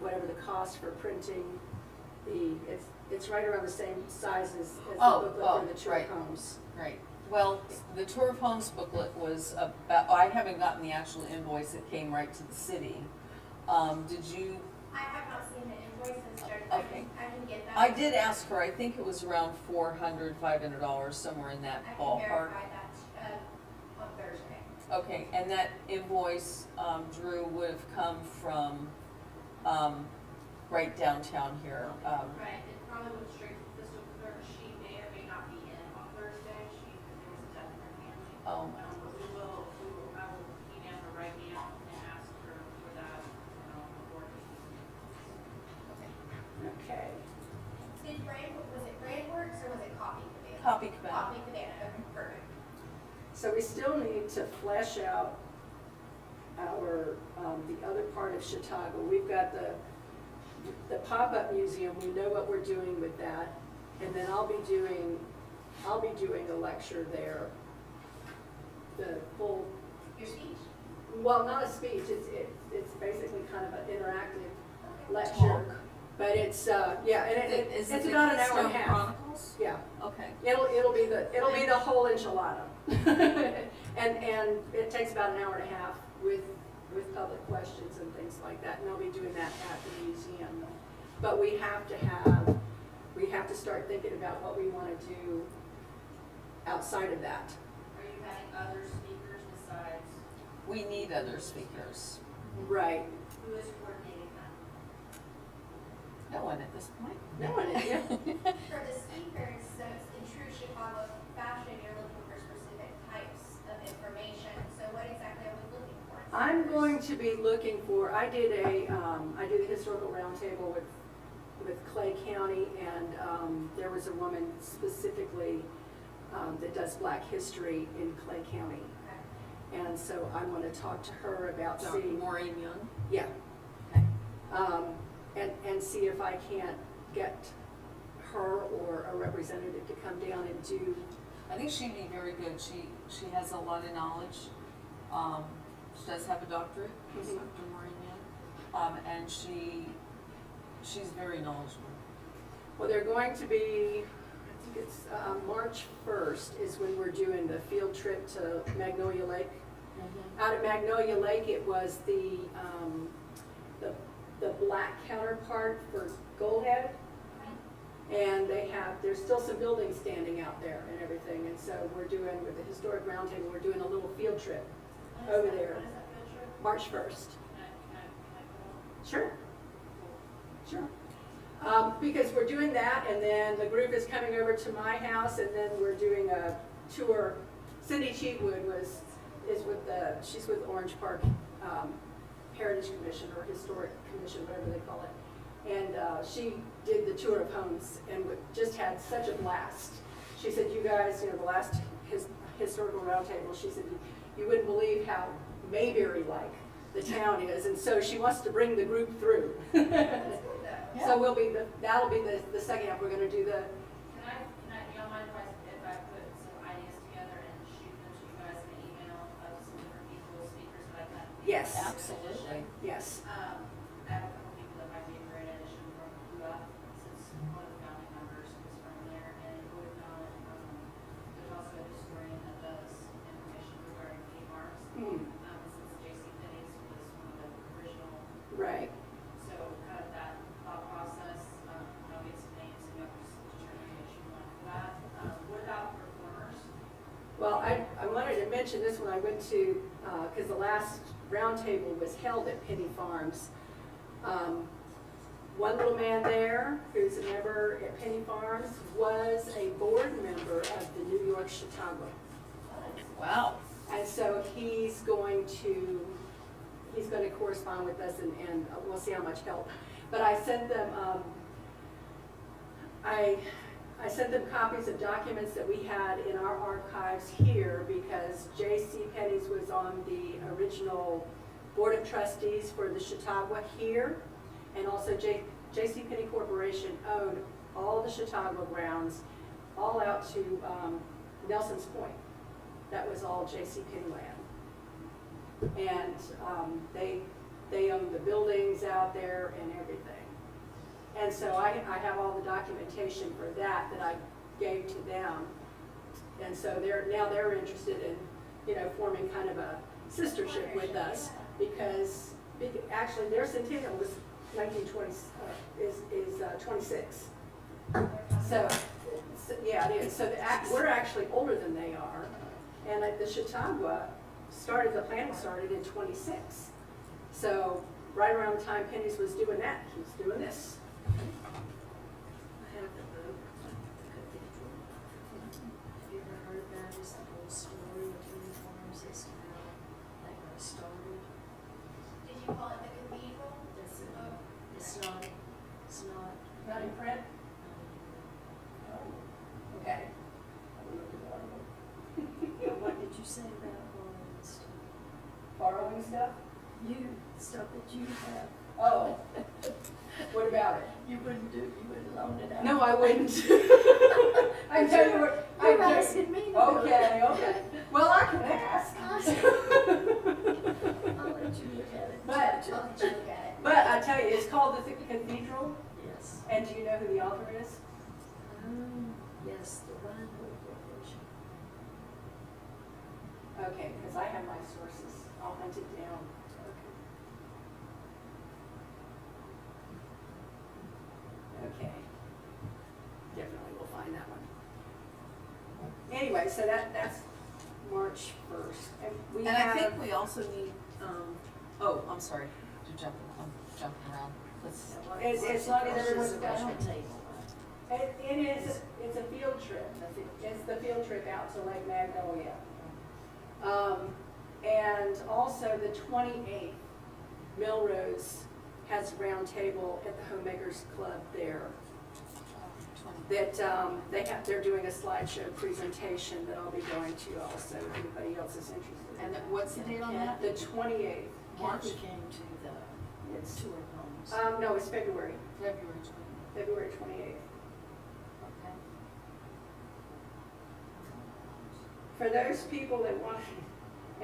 whatever the cost for printing, it's right around the same size as the booklet for the tour right. homes. Right. Well, the Tour of Homes booklet was about, I haven't gotten the actual invoice, it came right to the city. Did you, I have not seen the invoices, Judge. Okay. I can get that. I did ask her, I think it was around $400, $500, somewhere in that I can ballpark. verify that on Thursday. Okay, and that invoice, Drew, would have come from, right downtown here. Right, it probably went straight to fiscal clerk. She may or may not be in on Thursday. There was a death in her family. Oh. But I will email her right now and ask her for that, before. Okay. Was it Brand Works or was it Copy Cabana? Copy Cabana. Copy Cabana, okay, perfect. So we still need to flesh out our, the other part of Chautauqua. We've got the pop-up museum, we know what we're doing with that. And then I'll be doing a lecture there. The full, Your speech? well, not a speech, it's basically kind of an interactive lecture. Talk. But it's, yeah, and Is it's it about an the hour and a Keystone half. Chronicles? Yeah. Okay. It'll be the whole enchilada. And it takes about an hour and a half with public questions and things like that, and I'll be doing that at the museum. But we have to start thinking about what we want to do outside of that. Are you having other speakers besides, We need other speakers. Right. who is coordinating that? No one at this point. No one, yeah. For the speakers, so it's in true Chicago fashion, you're looking for specific types of information. So what exactly are we looking for? I'm going to be looking for, I did the historical roundtable with Clay County, and there was a woman specifically that does Black history in Clay County. Okay. And so I want to talk to her about Dr. seeing, Maureen Young. yeah, Okay. and see if I can't get her or a representative to come down and do, I think she'd be very good. She has a lot of knowledge. She does have a doctorate, Mhm. Dr. Maureen Young. And she's very knowledgeable. well, they're going to be, I think it's March 1st is when we're doing the field trip to Magnolia Lake. Out at Magnolia Lake, it was the black counterpart for Goldhead. And there's still some buildings standing out there and everything, and so we're doing, with the Historic Roundtable, we're doing a little field trip over there, When is that field trip? March 1st. Can I Sure. Sure. Because we're doing that, and then the group is coming over to my house, and then we're doing a tour. Cindy Cheatwood she's with Orange Park Heritage Commission, or Historic Commission, whatever they call it. And she did the tour of homes and just had such a blast. She said, you guys, the last historical roundtable, she said, you wouldn't believe how Mayberry-like the town is, and so she wants to bring the group through. So that'll be the second half, we're gonna do the, Do y'all mind if I put some ideas together and shoot them to you guys in an email of some different people, speakers that I've met? yes, Absolutely. yes. I have a couple people that might be a great addition from UF, since one of the founding members was from there, and would not, there's also a historian that does information regarding Key Marks. Hmm. Since J.C. Penney's was one of the original, Right. so kind of that thought process, I'll get some names and you'll just determine what you want for that. What about performers? Well, I wanted to mention this when I went to, because the last roundtable was held at Penny Farms. One little man there, who's a member at Penny Farms, was a board member of the New York Chautauqua. Wow. And so he's going to correspond with us and we'll see how much help. But I sent them, I sent them copies of documents that we had in our archives here because J.C. Penney's was on the original Board of Trustees for the Chautauqua here. And also J.C. Penney Corporation owned all the Chautauqua grounds, all out to Nelson's Point. That was all J.C. Penney land. And they owned the buildings out there and everything. And so I have all the documentation for that I gave to them. And so they're interested in, forming kind of a sistership with us because actually their centennial was 1920, is 26. So, yeah, it is. So we're actually older than they are. And the Chautauqua the planning started in 26. So right around the time Penny's was doing that, he was doing this. I have the book, The Cathedral. Have you ever heard that? It's the whole story of Penny Farms as to how that got started. Did you call it the cathedral? That's it. Oh. It's not, Not in print? Okay. what did you say about borrowing stuff? Borrowing stuff? Stuff that you have. Oh. What about it? You wouldn't loan it out. No, I wouldn't. I tell you what. You're asking me to do it. Okay. Well, I can ask. I'll let you look at it. But- I'll let you look at it. But I tell you, it's called the Cathedral. Yes. And do you know who the author is? Yes, the Rhinehart Corporation. Okay, because I have my sources. I'll hunt it down. Okay. Definitely will find that one. Anyway, so that's March 1st. And we And I have, think we also need, I'm sorry, I'm jumping around. Let's, as long as everyone's It's got around the table, right? it's a field trip. It's the field trip out to Lake Magnolia. And also the 28th, Melrose has a round table at the Homemakers Club there. That they're doing a slideshow presentation that I'll be going to also, if anybody else is interested. and what's the date on that? The 28th. March? Kathy came to the It's, tour homes. no, it's February, February 20th. February 28th. Okay. For those people that want,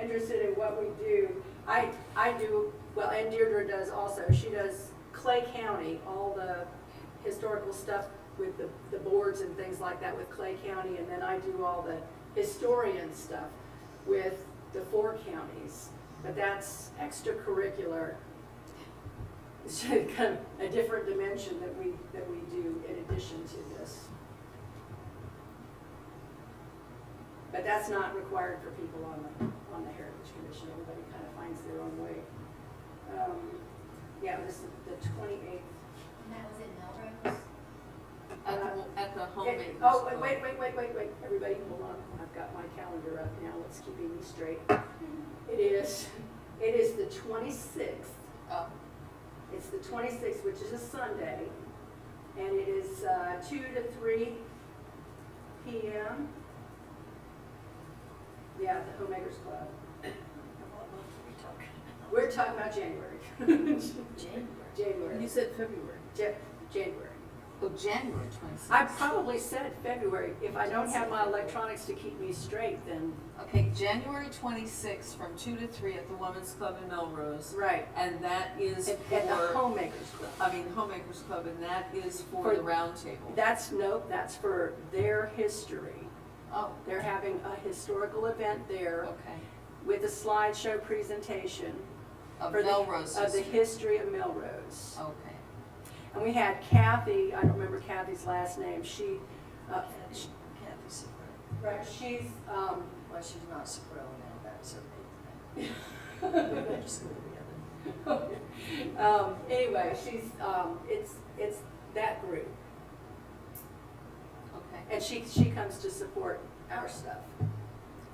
interested in what we do, I do, well, and Deirdre does also. She does Clay County, all the historical stuff with the boards and things like that with Clay County, and then I do all the historian stuff with the 4 counties. But that's extracurricular. It's kind of a different dimension that we do in addition to this. But that's not required for people on the Heritage Commission. Everybody kind of finds their own way. Yeah, this is the 28th. And that was in Melrose? At the Homemakers. Oh, Club. wait, everybody, hold on. I've got my calendar up now. It's keeping me straight. It is the 26th. Oh, It's the 26th, which is a Sunday, and it is 2 to 3 p.m. Yeah, at the Homemakers Club. What month are we talking about? We're talking about January. January. You said February. January. Oh, January 26th. I probably said February. If I don't have my electronics to keep me straight, then, Okay, January 26th from 2 to 3 at the Women's Club in Melrose. right. And that is At for, the Homemakers Club. Homemakers Club, and that is for For- the round table. That's for their history. Oh, They're having a historical event there okay. with a slideshow presentation Of for Melrose of the history. history of Melrose. Okay. And we had Kathy, I don't remember Kathy's last name, she, Kathy Sequel. right, she's, Well, she's not Sequel now, that was her maiden name. We went to school together. Anyway, she's, it's that group. Okay. And she comes to support our stuff.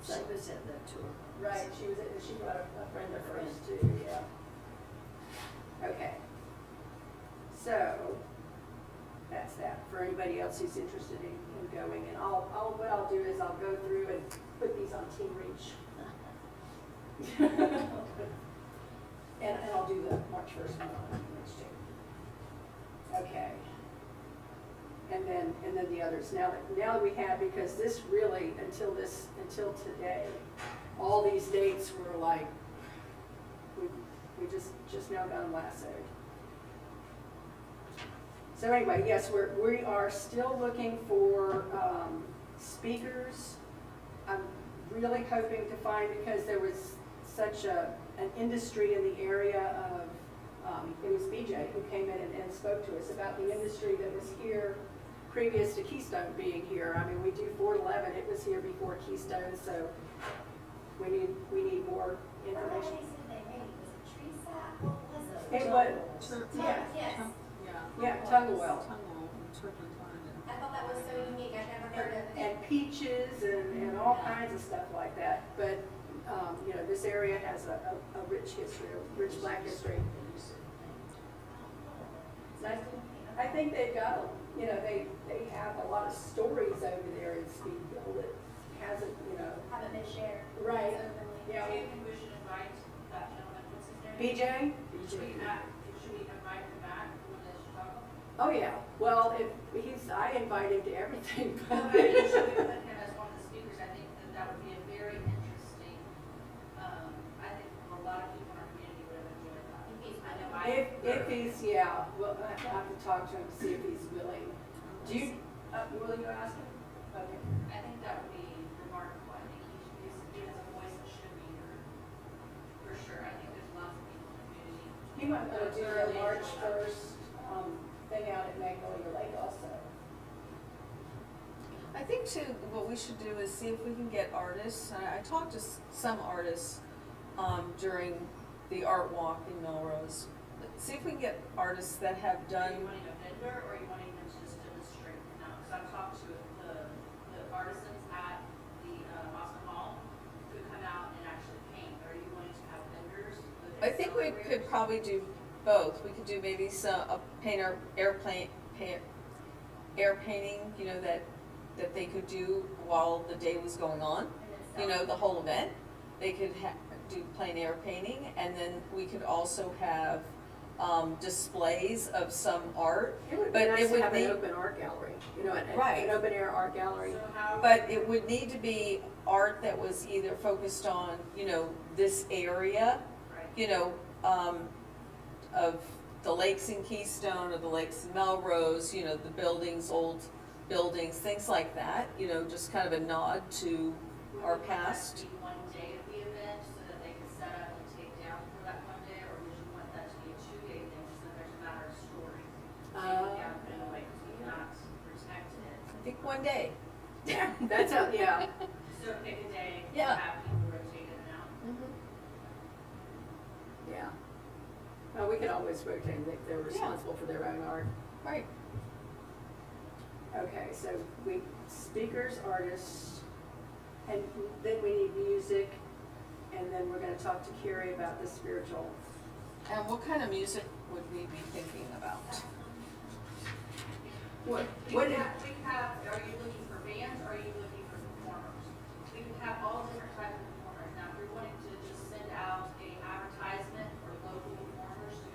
She was at that tour. Right, she brought a friend of hers too, yeah. Okay. So, that's that, for anybody else who's interested in going, and what I'll do is I'll go through and put these on Team Reach. And I'll do the March 1st one on Team Reach too. Okay. And then the others, now that we have, because this really, until today, all these dates were like, we just now got them lassoed. So anyway, yes, we are still looking for speakers. I'm really hoping to find, because there was such an industry in the area of, it was BJ who came in and spoke to us about the industry that was here previous to Keystone being here. I mean, we do Fort 11, it was here before Keystone, so we need more What information. did they say they made? Was it tree sap? What was it? It was, yeah, Yes. yeah, Tungwell. Tunnel and turpentine and. I thought that was so unique. I've never heard of it. And peaches and all kinds of stuff like that. But, this area has a rich history, a rich black history. I think they've got, they have a lot of stories over there in Speedville that hasn't, Haven't been shared. right, Openly. yeah. Do you think we should invite that gentleman, what's his name? BJ? Should we invite him back when this Chicago? Oh, yeah. Well, I invite him to everything. Well, I mean, should we put him as one of the speakers? I think that would be a very interesting, I think a lot of people in our community would have enjoyed that. I know If he's, yeah, well, I have to talk to him to see if he's willing. Do you go ask him? Okay. I think that would be remarkable. I think he has a voice that should be heard, for sure. I think there's lots of people in the community. He might want to do the March 1st thing out at Magnolia Lake also. I think too, what we should do is see if we can get artists. I talked to some artists during the art walk in Melrose. See if we can get artists that have Are done. you wanting a vendor, or are you wanting them to just demonstrate now? Because I've talked to the artisans at the Austin Hall who come out and actually paint. Are you wanting to have vendors? I think we could probably do both. We could do maybe a painter air painting, that they could do while the day was going on. The whole event. They could do plein air painting, and then we could also have displays of some art. It would be But nice it to would have an need- open art gallery, Right. an open air art gallery. So how? But it would need to be art that was either focused on, this area, Right. of the lakes in Keystone or the lakes in Melrose, the buildings, old buildings, things like that, just kind of a nod to our Would you want that past. to be one day of the event so that they could set up and take down for that one day, or would you want that to be a 2-day thing so that there's a matter of story? Taking down, putting away, because we cannot protect it. I think one day. Yeah, that's how, yeah. So pick a day, and Yeah. have people rotate in and out. Yeah. We can always rotate, they're responsible for their own art. Right. Okay, so speakers, artists, and then we need music, and then we're gonna talk to Carrie about the spiritual. And what kind of music would we be thinking about? What We could have, are you looking for bands, or are you looking for performers? We could have all different types of performers. Now, if you're wanting to just send out a advertisement for local performers to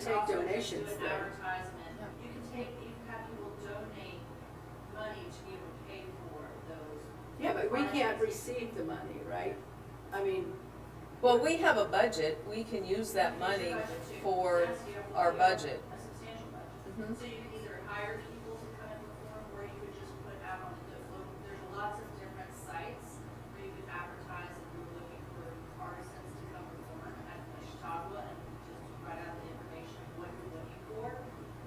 take also just donations do an there. advertisement. You can have people donate money to be able to pay for those. Yeah, but we can't receive the money, right? I mean, Well, we have a budget, we can use that money for Yes, you have- our you have budget. A substantial budget. Mhm. So you could either hire people to come and perform, or you could just put out on the, there's lots of different sites where you could advertise if you were looking for artisans to come perform at Chautauqua and just write out the information of what you're looking for,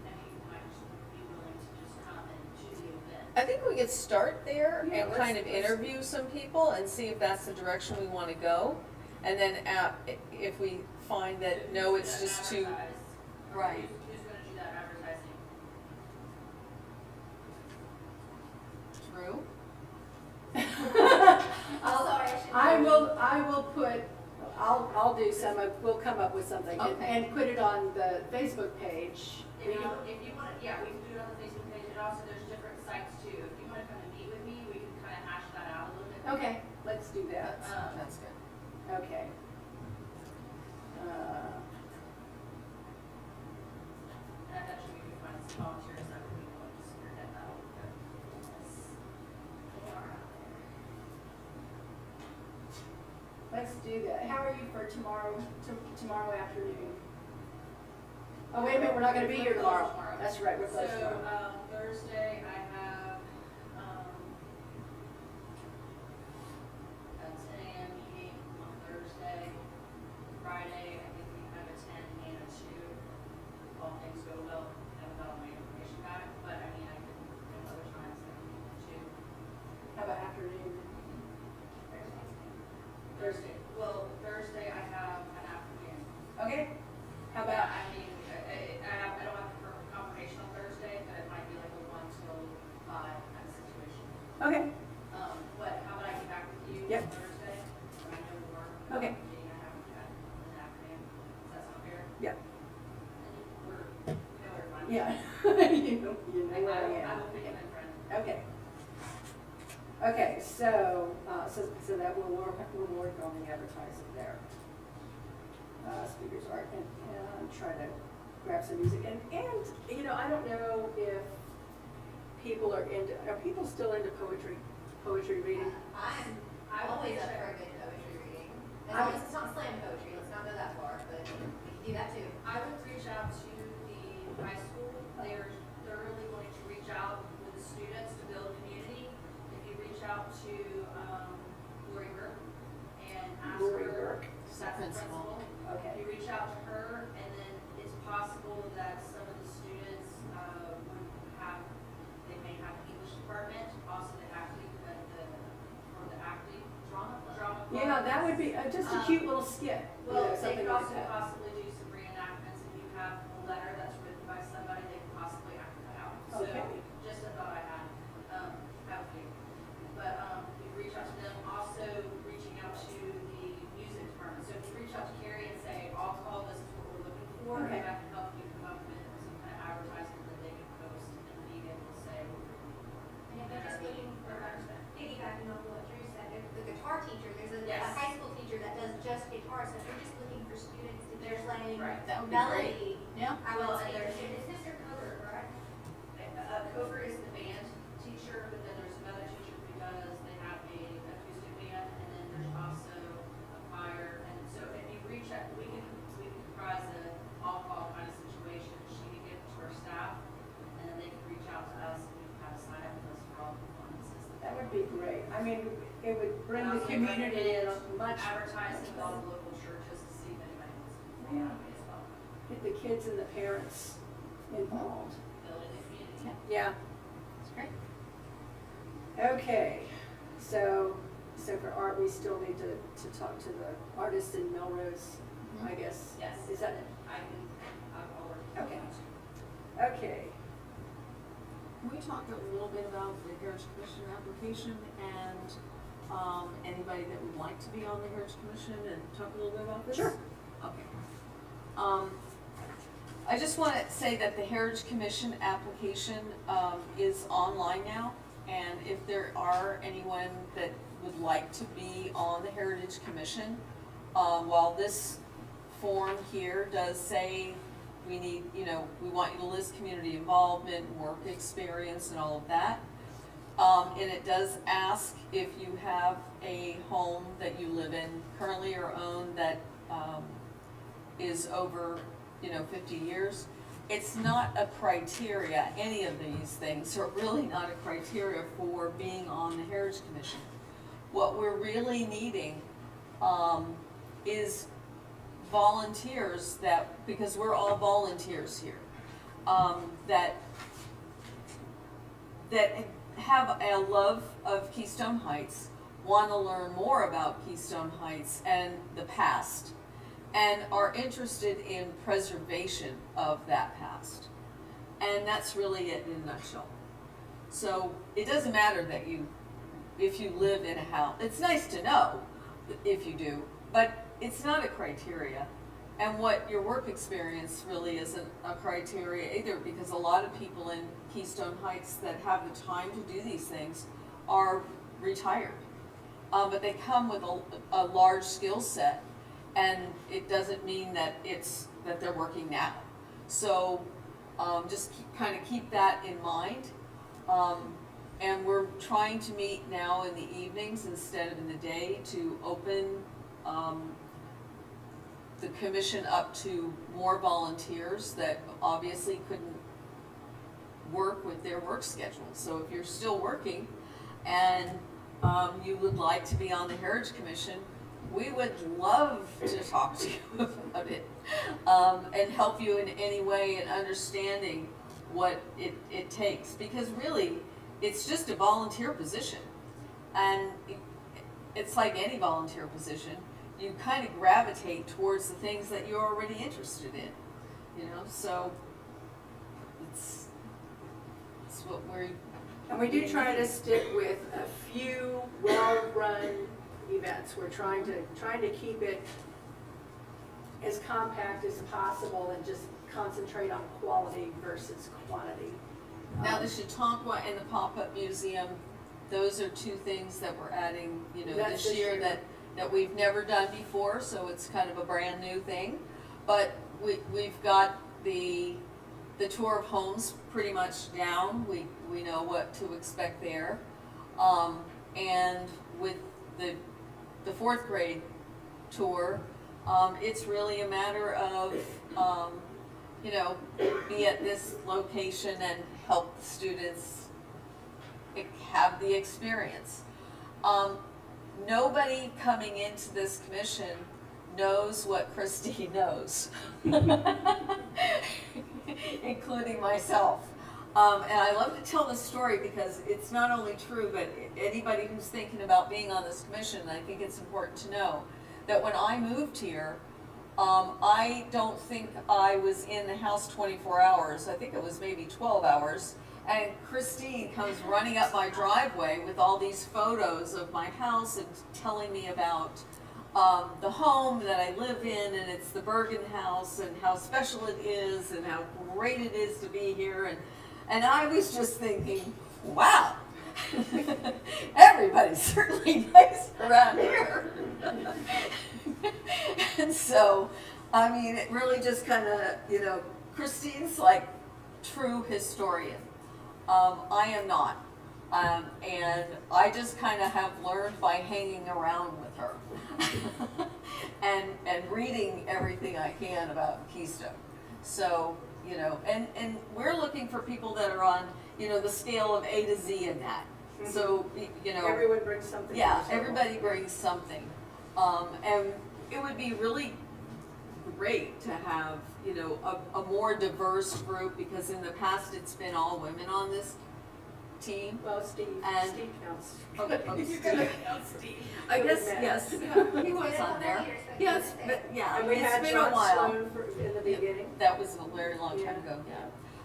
and people might just be willing to just come and do the event. I think we could start there Yeah, and kind of let's- interview some people and see if that's the direction we wanna go. And then if we find that, no, it's just too, Advertise. right. Who's gonna do that advertising? True. I will put, I'll do some, we'll come up with something and- Okay. and put it on the Facebook page. If you wanna, yeah, we can do it on the Facebook page, and also there's different sites too. If you wanna come and meet with me, we can kinda hash that out a little bit. Okay, let's do that. That's good. Okay. And I bet you we can find some volunteers that would be willing to spearhead that a little bit. They are out there. Let's do that. How are you for tomorrow, tomorrow afternoon? Oh, wait a minute, we're not gonna be here tomorrow. That's right, we're So, closed tomorrow. Thursday, I have, a 10 a.m. meeting on Thursday. Friday, I think we have a 10 and a 2. If all things go well, I haven't got all my information back, but I mean, I can, other times, I can do 2. How about afternoon? Thursday, well, Thursday I have an afternoon. Okay. How But, about, I mean, I don't have confirmation on Thursday, but it might be like a 1 till 5 kind of situation. okay, But how about I get back with you Yep. on Thursday? When I know the work. Okay. Meeting I haven't had in the afternoon. Does that sound fair? yeah, And we're, you know where to find me. yeah. You know where I I am. will pick him in front. Okay. Okay, so that we'll work on the advertising there. Speakers art and try to grab some music and, you know, I don't know if people are people still into poetry reading? I'm always up for a good poetry reading. As long as it's not slam poetry, let's not go that far, but we can do that too. I would reach out to the high school. They're thoroughly going to reach out with the students to build community. If you reach out to, Lori Burke and ask Lori her, Burke. that's the principal. Okay. You reach out to her, and then it's possible that some of the students, would have, they may have an English department, also the acting, or the acting drama club. Yeah, that would be just a cute little skit, you know, Well, they something could like also that. possibly do some reenactments. If you have a letter that's written by somebody, they could possibly act that out. So, Okay. just a thought I had, have a few. But, you reach out to them, also reaching out to the music department. So if you reach out to Carrie and say, I'll call, this is what we're looking for, Okay. and I can help you come up with some kind of advertisement that they can post and be able to say, And if they're just looking for, piggybacking off what Drew said, the guitar teacher, there's a Yes. high school teacher that does just guitar, so if you're just looking for students to be There's- playing right, that would be great. melody, Yeah. I Well, will and speak to there's- students. It's Mr. Cover, correct? Cofer is the band teacher, but then there's another teacher who does, they have a acoustic band, and then there's also a choir, and so if you reach out, we can comprise a all-call kind of situation, she can give it to her staff, and then they can reach out to us, and we can kind of sign up with us for all the performances. That would be great. I mean, it would bring And the also community in recommend much. Advertising all the local churches to see if anybody wants to be on it as well, Get the kids and the parents involved. building the community. Yeah. That's great. Okay, so for art, we still need to talk to the artist in Melrose, I guess. Yes. Is that, I'll work. with Okay. that. okay. Can we talk a little bit about the Heritage Commission application and, anybody that would like to be on the Heritage Commission and talk a little bit about this? Sure. Okay. I just want to say that the Heritage Commission application, is online now. And if there are anyone that would like to be on the Heritage Commission, while this form here does say we need know, we want you to list community involvement, work experience, and all of that. And it does ask if you have a home that you live in currently or own that is over, 50 years. It's not a criteria, any of these things are really not a criteria for being on the Heritage Commission. What we're really needing is volunteers because we're all volunteers here, that have a love of Keystone Heights, want to learn more about Keystone Heights and the past, and are interested in preservation of that past. And that's really it in a nutshell. So it doesn't matter that if you live in a house, it's nice to know if you do, but it's not a criteria. And what your work experience really isn't a criteria either, because a lot of people in Keystone Heights that have the time to do these things are retired. But they come with a large skill set, and it doesn't mean that that they're working now. So just keep that in mind. And we're trying to meet now in the evenings instead of in the day to open the commission up to more volunteers that obviously couldn't work with their work schedule. So if you're still working and you would like to be on the Heritage Commission, we would love to talk to you about it and help you in any way in understanding what it takes. Because really, it's just a volunteer position. And it's like any volunteer position. You kind of gravitate towards the things that you're already interested in, so it's what we're. And we do try to stick with a few well-run events. We're trying to keep it as compact as possible and just concentrate on quality versus quantity. Now the Chautauqua and the Pop-Up Museum, those are two things that we're adding, That's this year that we've never done before, so it's kind of a brand new thing. But we've got the tour of homes pretty much down. We know what to expect there. And with the fourth grade tour, it's really a matter of, be at this location and help the students have the experience. Nobody coming into this commission knows what Christine knows, including myself. And I love to tell this story because it's not only true, but anybody who's thinking about being on this commission, I think it's important to know that when I moved here, I don't think I was in the house 24 hours. I think it was maybe 12 hours. And Christine comes running up my driveway with all these photos of my house and telling me about the home that I live in, and it's the Bergen house, and how special it is, and how great it is to be here. And I was just thinking, wow, everybody's certainly nice around here. And so, I mean, it really just kind of, Christine's like true historian. I am not. And I just kind of have learned by hanging around with her and reading everything I can about Keystone. So, and we're looking for people that are on, the scale of A to Z in that. Mm-hmm. So, Everyone brings something. to yeah, the table. everybody brings something. And it would be really great to have, a more diverse group, because in the past it's been all women on this team. Well, Steve And- counts. Oh, You Steve. gotta count Steve. I guess, Men. yes, he was on there. Yes, but yeah, And we it's had been John a while. Sloan in the beginning. That was a very long Yeah. time ago, yeah.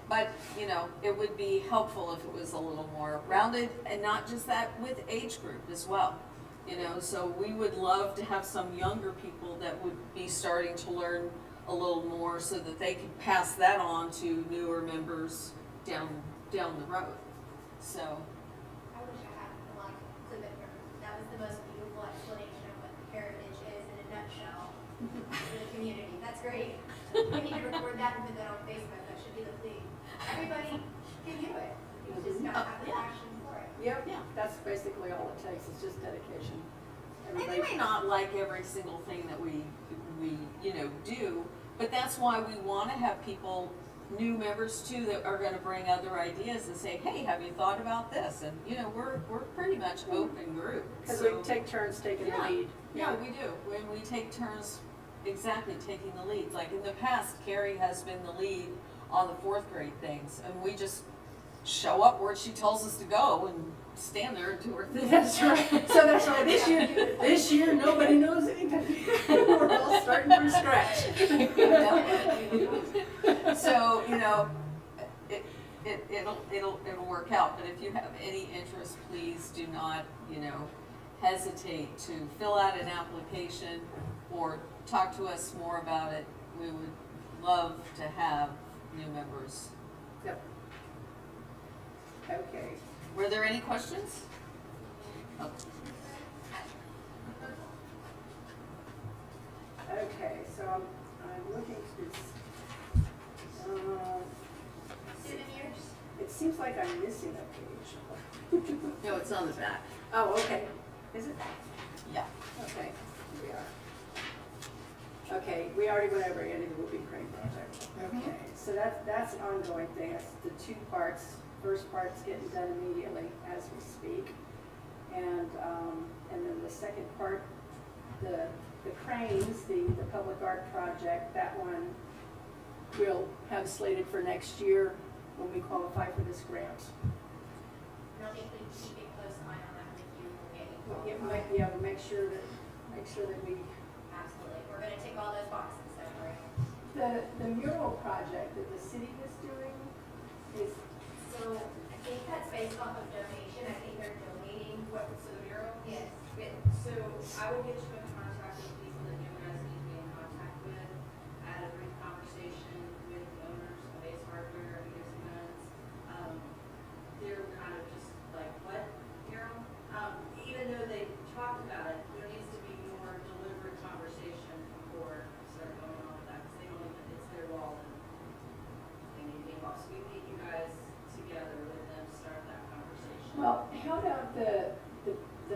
But, it would be helpful if it was a little more rounded, and not just that, with age group as well. So we would love to have some younger people that would be starting to learn a little more, so that they could pass that on to newer members down the road. So, I wish I had a lot of clip it from, that was the most beautiful explanation of what heritage is in a nutshell for the community. That's great. We need to record that and put that on Facebook. That should should be the plea. Everybody can do it, you just gotta have the Yeah. passion for it. Yep, Yeah. that's basically all it takes, it's just dedication. And they Everybody- may not like every single thing that we, you know, do, but that's why we wanna have people, new members too, that are gonna bring other ideas and say, hey, have you thought about this? And, you know, we're pretty much open group, Because so- we take turns taking the Yeah. lead. Yeah, we do, when we take turns exactly taking the lead. Like in the past, Carrie has been the lead on the fourth grade things, and we just show up where she tells us to go and stand there and do her thing. That's right, so that's right, this year, nobody knows anything. We're all starting from scratch. So, you know, it'll work out, but if you have any interest, please do not, you know, hesitate to fill out an application or talk to us more about it. We would love to have new members. Yep. Okay, Were there any questions? Oh, okay, so I'm looking to, Souvenirs? it seems like I'm missing a page. No, it's on the back. Oh, okay, is it? Yeah. Okay, here we are. Okay, we already went over any of the whooping crane project. Okay, so that's an ongoing thing, that's the two parts. First part's getting done immediately as we speak. And then the second part, the cranes, the public art project, that one we'll have slated for next year when we qualify for this grant. And I'll definitely keep a close eye on that with you, We'll getting we'll make sure that we, Absolutely, we're gonna tick all those boxes, don't worry. the mural project that the city was doing is, So I think that's based off of donation, I think they're donating What, so the mural? Yes. So I will get you in contact with people that you guys need to be in contact with. I had a brief conversation with the owners of Ace Hardware and Ace Guns. They're kind of just like, what, mural? Even though they talked about it, there needs to be more deliberate conversation before we start going on with that, because they don't even, it's their wall and they need to be involved. So we need you guys together with them to start that conversation. well, how about the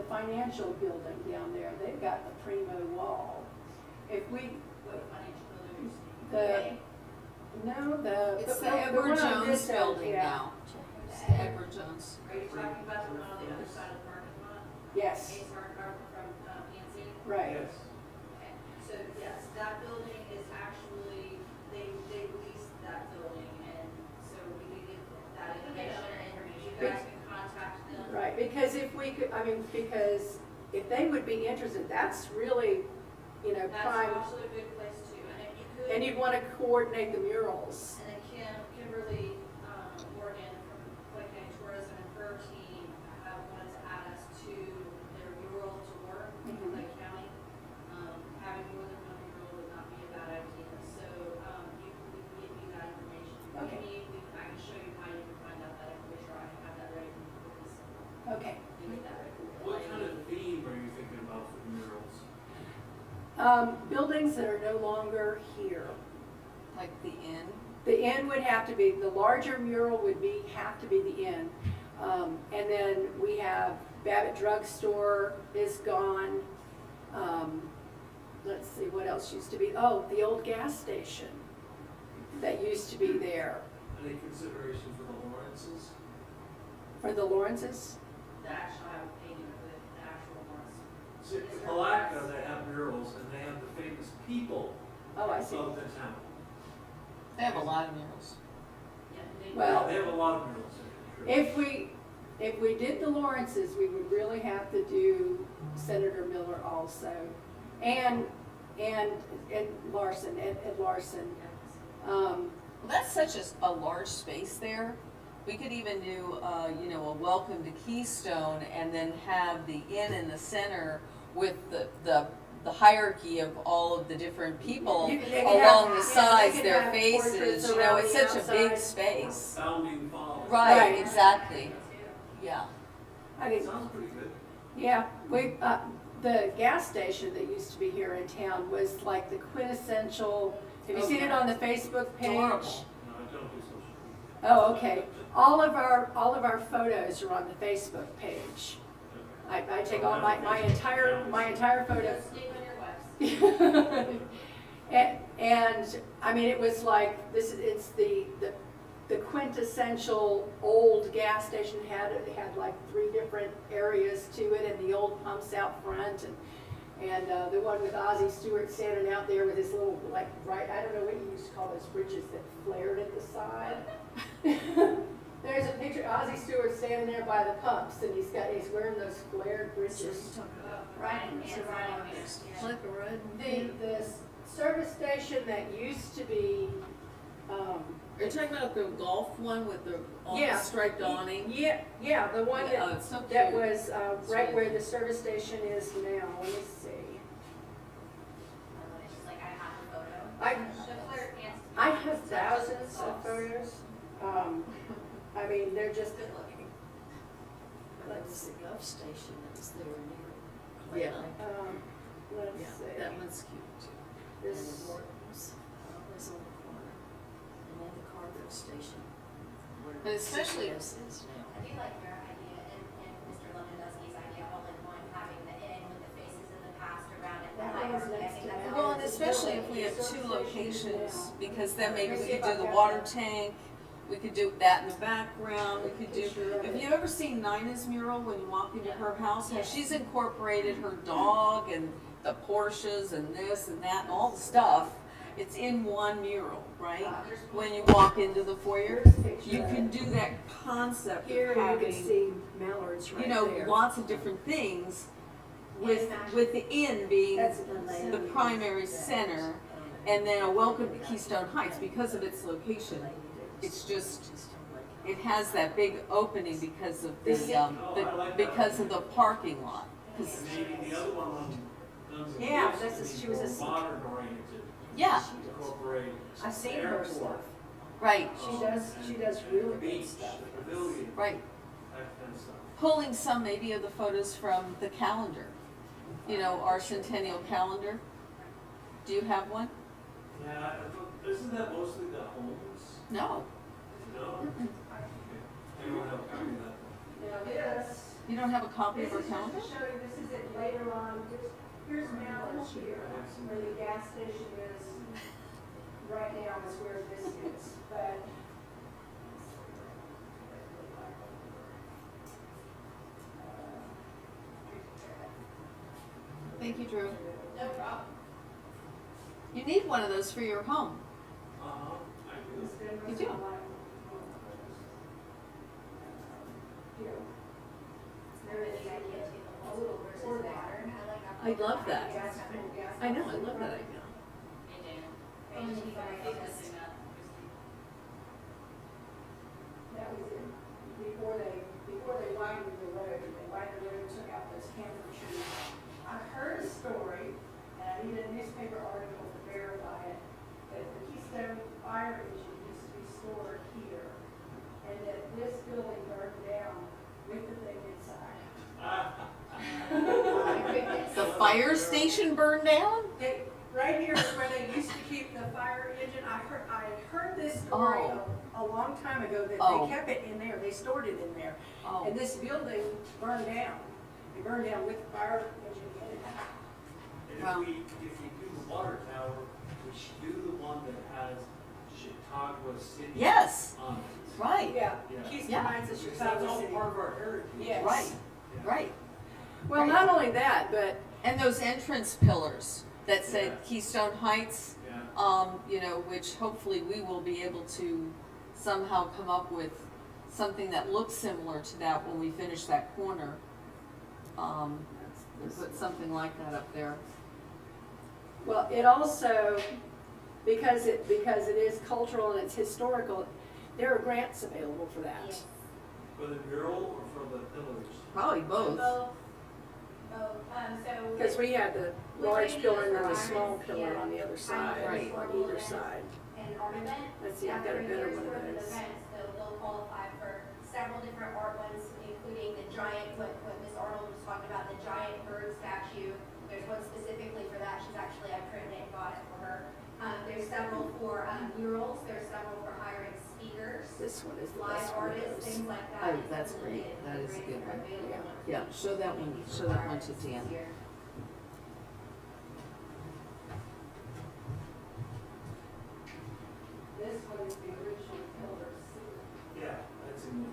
financial building down there? They've got the primo wall. If we, What financial building the, no, the. It's the one Edward on Jones this end, building yeah. now. It's the Edward Jones. Are you talking about the one on the other side of the parking lot? Yes, Ace Hardware from PNC? right. Okay. So yes, that building is actually, they leased that building, and so we can get that information. You guys can contact them. Right, because if we could, I mean, because if they would be interested, that's really, you know, That's prime. also a good place too, and if you could. And you'd want to coordinate the murals. And then Kimberly Morgan from Clay County Tourism and her team have wanted to add us to their mural tour in Mhm. Clay County. Having more than one mural would not be a bad idea, so we can get you that information. If Okay. you need, I can show you how you can find out that information, or I can have that ready for this. Okay. You get that ready. What kind of theme are you thinking about for the murals? Buildings that are no longer here. Like the inn. The inn would have to be, the larger mural would have to be the inn. And then we have Babbitt Drug Store is gone. Let's see, what else used to be? Oh, the old gas station that used to be there. Any consideration for the Lawrences? For the Lawrences? The actual, I have a painting of it, the actual ones. See, in Palatka, they have murals and they have the famous people Oh, I see. of the town. They have a lot of murals. Yeah, they. Well- They have a lot of murals. there, true. If we did the Lawrences, we would really have to do Senator Miller also. And Larson, Ed Larson. Well, that's such a large space there. We could even do, you know, a welcome to Keystone and then have the inn in the center with the hierarchy of all of the different people They could have- along yeah, the sides, they could their have faces, portraits you know, around it's the such a big outside. space. Founding fathers. Right, Right. exactly, yeah. I think, Sounds pretty good. yeah, the gas station that used to be here in town was like the quintessential, have you Oh, seen it yeah. on the Facebook page? Adorable. No, I don't do so. Oh, okay. All of our photos are on the Facebook page. I take all my entire photos. Stick on your website. And, I mean, it was like, it's the quintessential old gas station it had like 3 different areas to it, and the old pumps out front, and the one with Ozzie Stewart standing out there with his little, like, I don't know what you used to call those bridges that flared at the side. There's a picture of Ozzie Stewart standing there by the pumps, and he's wearing those flared So bridges. you're talking about Riding Ryan, pants, riding pants, yeah. like a red. The service station that used to be, Are you talking about the golf one with the Yeah. striped awning? yeah, the one Oh, it's so that cute. was right where the service station is now. Let me see. It's just like I have a photo. The flare pants. I have thousands of photos. I mean, they're just Good looking. That was the Gulf station that was there near. Yeah. Let's Yeah, see. that one's cute too. And This, the Morton's, was on the corner. And then the cargo station. Where But especially- CBS is now. I do like your idea and Mr. Lewandowski's idea all in one, having the inn with the faces of the past around it. That the one's hierarchy. I next think to that's it. Well, all and it's especially if we have 2 locations, because then maybe we could do the water tank, we could do that in the background, we could do, have you ever seen Nina's mural when you walk into her house? How she's incorporated her dog and the Porsches and this and that and all the stuff. It's in one mural, right? When you walk into the foyer, you can do that concept here of you can having, see Mallard's right you know, there. lots of different things with the inn being That's the primary center, and then a welcome to Keystone Heights because of its location. It's just, it has that big opening because of because of the parking lot. 'Cause- Maybe the other one on Guns N' Yeah, Roses she was is a- more modern oriented, Yeah, incorporate I've seen her airport, stuff. right, She does really good beach, stuff. the pavilion, right. that kind of stuff. Pulling some maybe of the photos from the calendar, you know, our centennial calendar. Do you have one? Yeah, I thought, isn't that mostly the homes? No, No? Okay. I don't have a copy of that. Now this, you don't have a copy this of our is calendar? just to show you, this is it later on. Here's Mallard's here, where the gas station is. Right now is where this is, but. Thank you, Drew. No problem. You need one of those for your home. Uh-huh, I do. You do? Here. There is the idea too, the old versus modern. I love that. Gas- gas- I know, I love that idea. Range to be very focused. That was it, before they widened the road, and took out those camper trees. I heard a story, and I need a newspaper article to verify it, that the Keystone fire engine used to be stored here, and that this building burned down with the thing inside. The fire station burned down? Right here is where they used to keep the fire engine. I heard this story a long time ago, that Oh. they kept it in there, they stored it in there. Oh, And this building burned down. It burned down with the fire engine in it. And Wow. if we do the water tower, we should do the one that has Chautauqua City yes, on it. right, Yeah, Yeah. Keystone Yeah. Heights is Because that's Chicago all City. part of our heritage. Yes. right, Yeah. right. Well, not only that, but And those entrance pillars that said Yeah. Keystone Heights, Yeah. you know, which hopefully we will be able to somehow come up with something that looks similar to that when we finish that corner. We'll put something like that up there. well, it also, because it is cultural and it's historical, there are grants available for that. Yes. For the mural or for the pillars? Probably both. Both, so. Because we had the large With pillar and then the requirements, small pillar yeah. on the other side, Right. on either side. And art event. Let's see, I've got a After better years' one of worth those. events, they'll qualify for several different art ones, including the giant, what Ms. Arnold was talking about, the giant bird statue. There's one specifically for that, I printed it and got it for her. There's several for murals, there's several for hiring speakers. This one is the live best one of artists, those. things like that. Oh, that's and great. then That is a good are one. available once Yeah, we show that one, show that one to Dan. Here. This one is the original Pillar Cedar. Yeah, that's in the.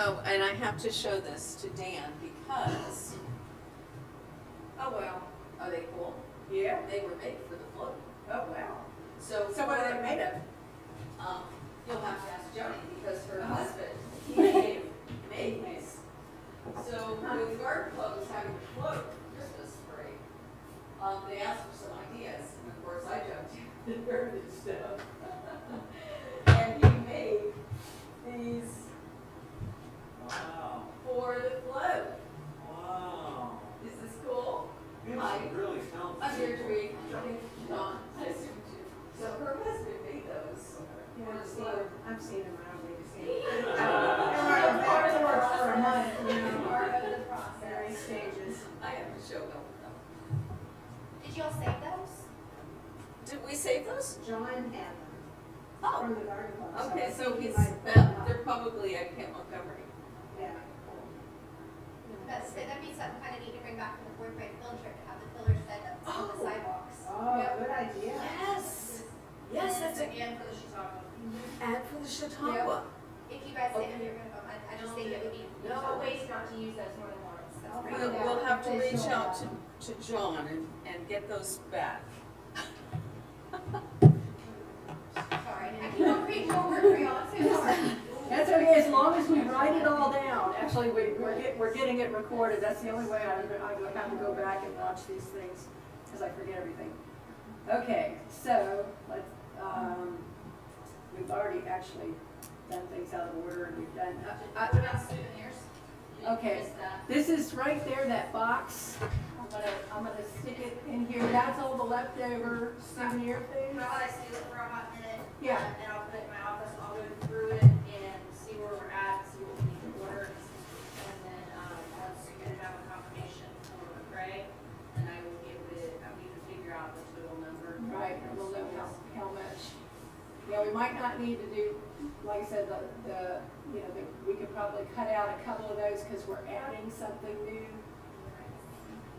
Oh, and I have to show this to Dan because, oh well, are they cool? Yeah. They were made for the float. Oh, wow. So. So what are they made of? You'll have to ask Joni because her husband, he made these. So with garden clubs having a float Christmas parade, they asked for some ideas, and of course I jumped in and heard this stuff. And he made these Wow, for the float. wow. Is this cool? It's Hi. really sounds. I'm here to read. John, nice to meet you. So her husband made those. I've seen them around, maybe seen Yeah. them. Part of the work for a month, you know, Part of the process. various stages. I have to show them. Did y'all save those? Did we save those? John had them Oh, from the garden club. okay, I so think he he's, might have them. they're probably at Camp Montgomery. Yeah. That'd be something kind of neat to bring back from the fourth grade field trip, to have the pillars set up on the Oh. sidewalks. Oh, good idea. Yes. Yes, that's a, And for the Chicago. and for the Chautauqua. If you guys say that Okay. you're gonna, I just think it would be No. a waste not to use those more than once. That's Okay. pretty We'll, we'll have to They reach still out have to John and get those back. Sorry, I cannot read more work for y'all, I'm so sorry. That's okay, as long as we write it all down. Actually, we're getting it recorded. That's the only way I have to go back and watch these things, because I forget everything. Okay, so, let's, we've already actually done things out of order, and we've done, What about souvenirs? Okay. Missed that. this is right there, that box. I'm gonna stick it in here. That's all the leftover souvenir things. Well, I steal it for a hot minute. Yeah. And I'll put it in my office, I'll go through it and see where we're at, see what we need to order. And then, once we can have a confirmation for Craig, then I will give it, we can figure out the total number. Right, and we'll know how much. Yeah, we might not need to do, like I said, we could probably cut out a couple of those because we're adding something new.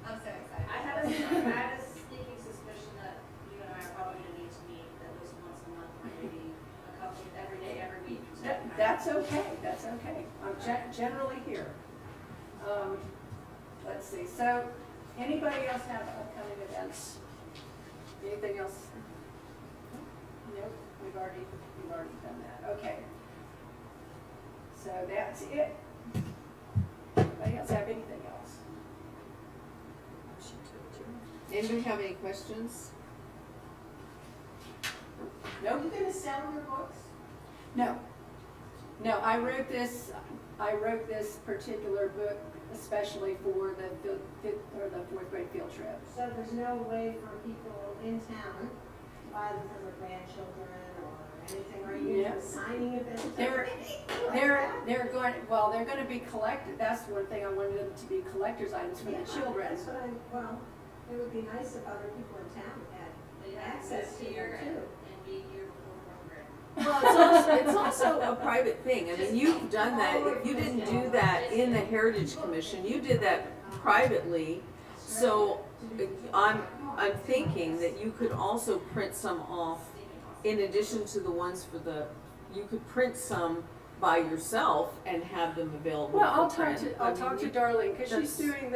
I'm so excited. I had a sneaking suspicion that you and I are probably gonna need to meet at least once a month, or maybe a couple, every day, every week. That's okay, that's okay. I'm generally here. Let's see, so, anybody else have upcoming events? Anything else? Nope, we've already done that, okay. So that's it. Anybody else have anything else? Anybody have any questions? No? Are you gonna sell your books? No. No, I wrote this particular book especially for the fourth grade field trip. So there's no way for people in town to buy them for their grandchildren or anything, or you Yes. signing events? They're going to be collected, that's one thing I wanted them to be collector's items for the children. That's what it would be nice if other people in town had They have access to here them too. and be here before fourth grade. Well, it's also a private thing. I mean, you've done that. You didn't do that in the Heritage Commission. You did that privately. So I'm thinking that you could also print some off in addition to the ones for you could print some by yourself and have them available Well, for print. I'll talk to Darlene, because she's that's- doing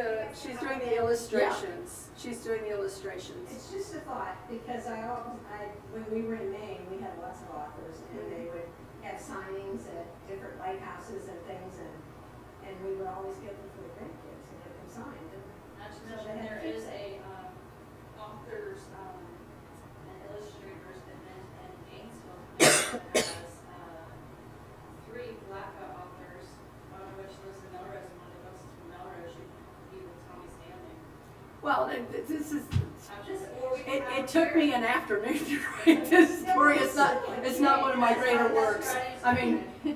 the illustrations. She's doing the illustrations. It's just a thought, because when we were in Maine, we had lots of authors, and they would have signings at different lighthouses and things, and we would always get them for the grandkids and get them signed. Not to mention, there is a, authors, and illustrators event in Gainesville that has, 3 black authors, one of which lives in Melrose, and one that goes to Melrose, you can be with Tommy Stanley. Well, this is, I'm just, it took me an afternoon to write this story. It's not one of my greater works. I mean, No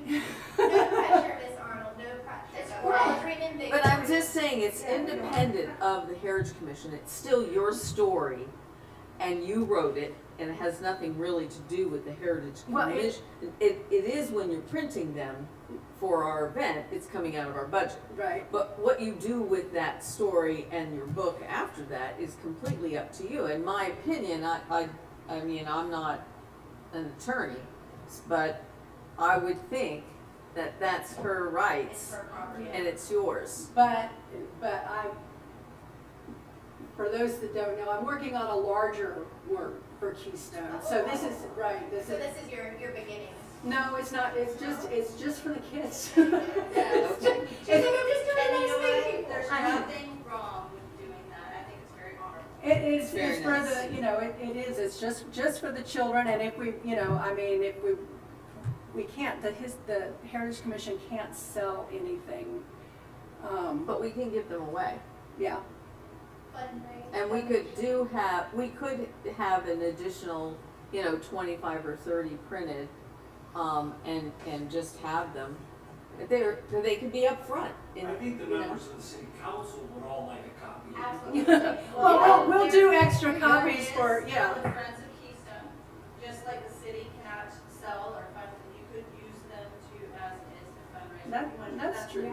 pressure, Miss Arnold, no pressure. We're all dreaming big. But I'm just saying, it's independent of the Heritage Commission. It's still your story. and you wrote it, and it has nothing really to do with the Heritage Well, it- Commission. It is when you're printing them for our event, it's coming out of our budget. Right. But what you do with that story and your book after that is completely up to you. In my opinion, I mean, I'm not an attorney, but I would think that that's her It's rights her property. and it's yours. But for those that don't know, I'm working on a larger work for Keystone. So this is, right, this So is, this is your beginning. no, it's not, it's just for the kids. She's like, I'm just doing a And nice you know thing. what, there's I mean- nothing wrong with doing that, I think it's very honorable. It is, Very it's for nice. the, you know, it is, it's just for the children, and if we, you know, I mean, if we can't, the Heritage Commission can't sell anything. But we can give them away. Yeah, Fundraising. And we could have an additional, 25 or 30 printed, and just have them. They could be up front. I think the members of the city council would all like a copy. Absolutely. well, we'll do extra There copies is for, yeah. the Friends of Keystone, just like the city cannot sell or fund, you could use them to, as is to fundraise. That- if you wanted to. that's true.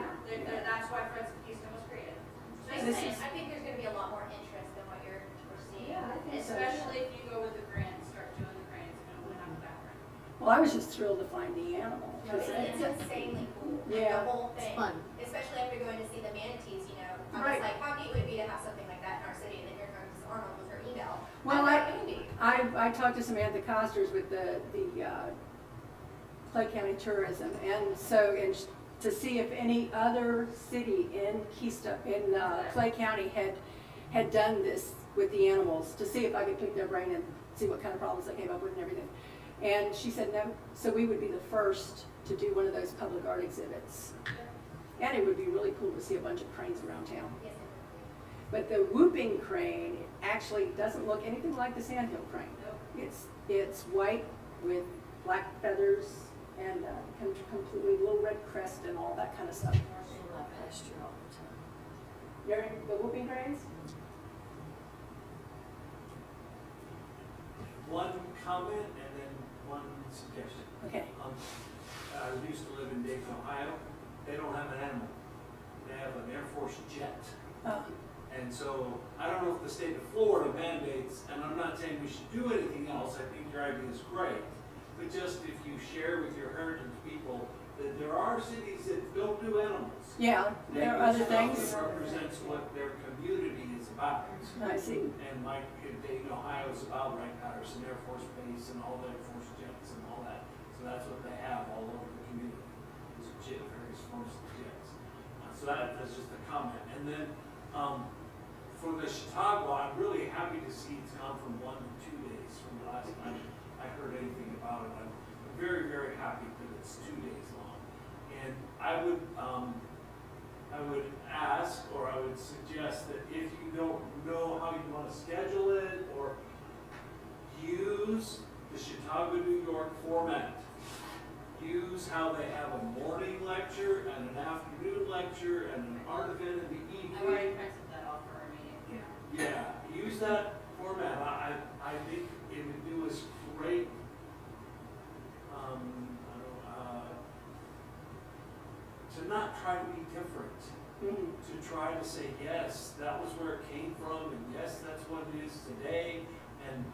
That's why Friends of Keystone was created. Just This saying, is- I think there's gonna be a lot more interest than what you're foreseeing. Yeah, I think so. Especially if you go with the grant and start doing the grants, you're gonna win out the background. Well, I was just thrilled to find the animal. 'cause It's insanely cool, Yeah. the whole thing. fun. Especially after going to see the manatees, you know. I Right. was like, how neat would it be to have something like that in our city? And then here comes Arnold with her email. Well, I thought, Andy. I talked to Samantha Costers with the Clay County Tourism, and so, to see if any other city in Keystone, in Clay County had done this with the animals, to see if I could pick their brain and see what kind of problems they came up with and everything. And she said no, so we would be the first to do one of those public art exhibits. And it would be really cool to see a bunch of cranes around town. Yes, But the whooping crane actually doesn't look anything like the sandhill crane. It's white with black feathers and completely little red crest and all that kind of stuff. In my pasture all the time. You're in the whooping cranes? One comment and then one suggestion. Okay. I used to live in Dayton, Ohio. They don't have an animal. They have an Air Force jet. And so, I don't know if the state of Florida mandates, and I'm not saying we should do anything else, I think your idea is great. But just if you share with your heritage people that there are cities that don't do animals. Yeah, there are other That things. represents what their community is about. I see. And like in Dayton, Ohio is about Wright-Patterson Air Force Base and all the Air Force jets and all that. So that's what they have all over the community, is various forms of jets. So that's just a comment. And then, for the Chautauqua, I'm really happy to see it's gone from 1 to 2 days from the last time I heard anything about it. I'm very, very happy that it's 2 days long. And I would ask, or I would suggest that if you don't know how you want to schedule it, or use the Chautauqua, New York format. Use how they have a morning lecture and an afternoon lecture and an art event in the I've already evening. printed that off for our meeting. Yeah, use that format. I think it would do us great. To not try to be different. Mhm. To try to say, yes, that was where it came from, and yes, that's what it is today, and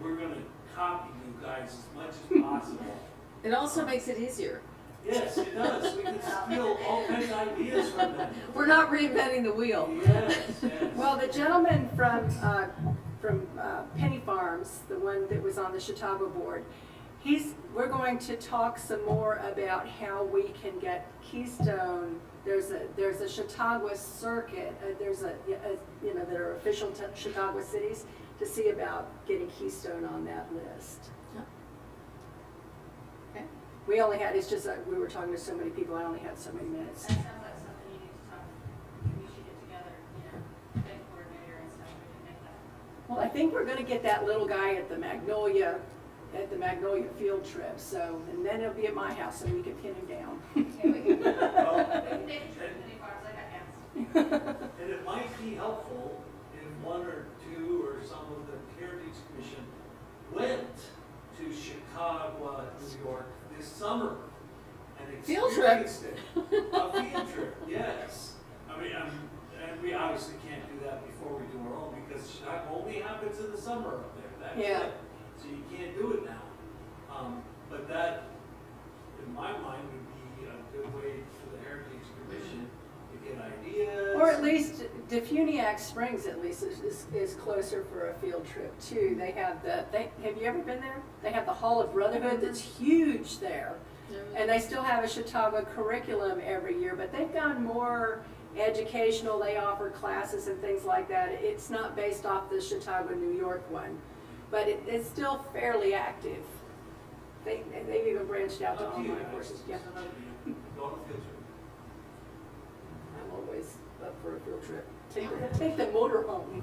we're gonna copy you guys as much as possible. It also makes it easier. Yes, it does, we can steal all kinds of ideas from them. We're not reinventing the wheel. Yes, yes. Well, the gentleman from Penny Farms, the one that was on the Chautauqua board, we're going to talk some more about how we can get Keystone. There's a Chautauqua circuit, that are official Chautauqua cities, to see about getting Keystone on that list. Yeah. Okay. We only had, it's just that we were talking to so many people, I only had so many minutes. That sounds like something you need to talk, we should get together, event coordinator and stuff, we can make that. Well, I think we're gonna get that little guy at the Magnolia field trip, so, and then he'll be at my house and we can pin him down. Here we go. Well, We can take a trip to Penny Farms, I got gas. and it might be helpful if one or two two or some of the Heritage Commission went to Chicago, New York this summer and Field trip. experienced it. A field trip, yes. I mean, and we obviously can't do that before we do our own because Chicago only happens in the summer up there. That's Yeah. it. So you can't do it now. But that, in my mind, would be a good way for the Heritage Commission to get ideas. Or at least Defuniak Springs at least is closer for a field trip too. They have have you ever been there? They have the Hall of Brotherhood that's huge there. And they still have a Chautauqua curriculum every year, but they've gone more educational. They offer classes and things like that. It's not based off the Chautauqua, New York one, but it's still fairly active. They've even branched out to Up to you online guys. courses. Yeah. Go on a field trip. I'm always up for a field trip. Take the motor home.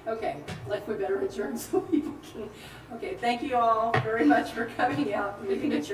Okay, like we better adjourn so people can, okay, thank you all very much for coming out. Meeting adjourned.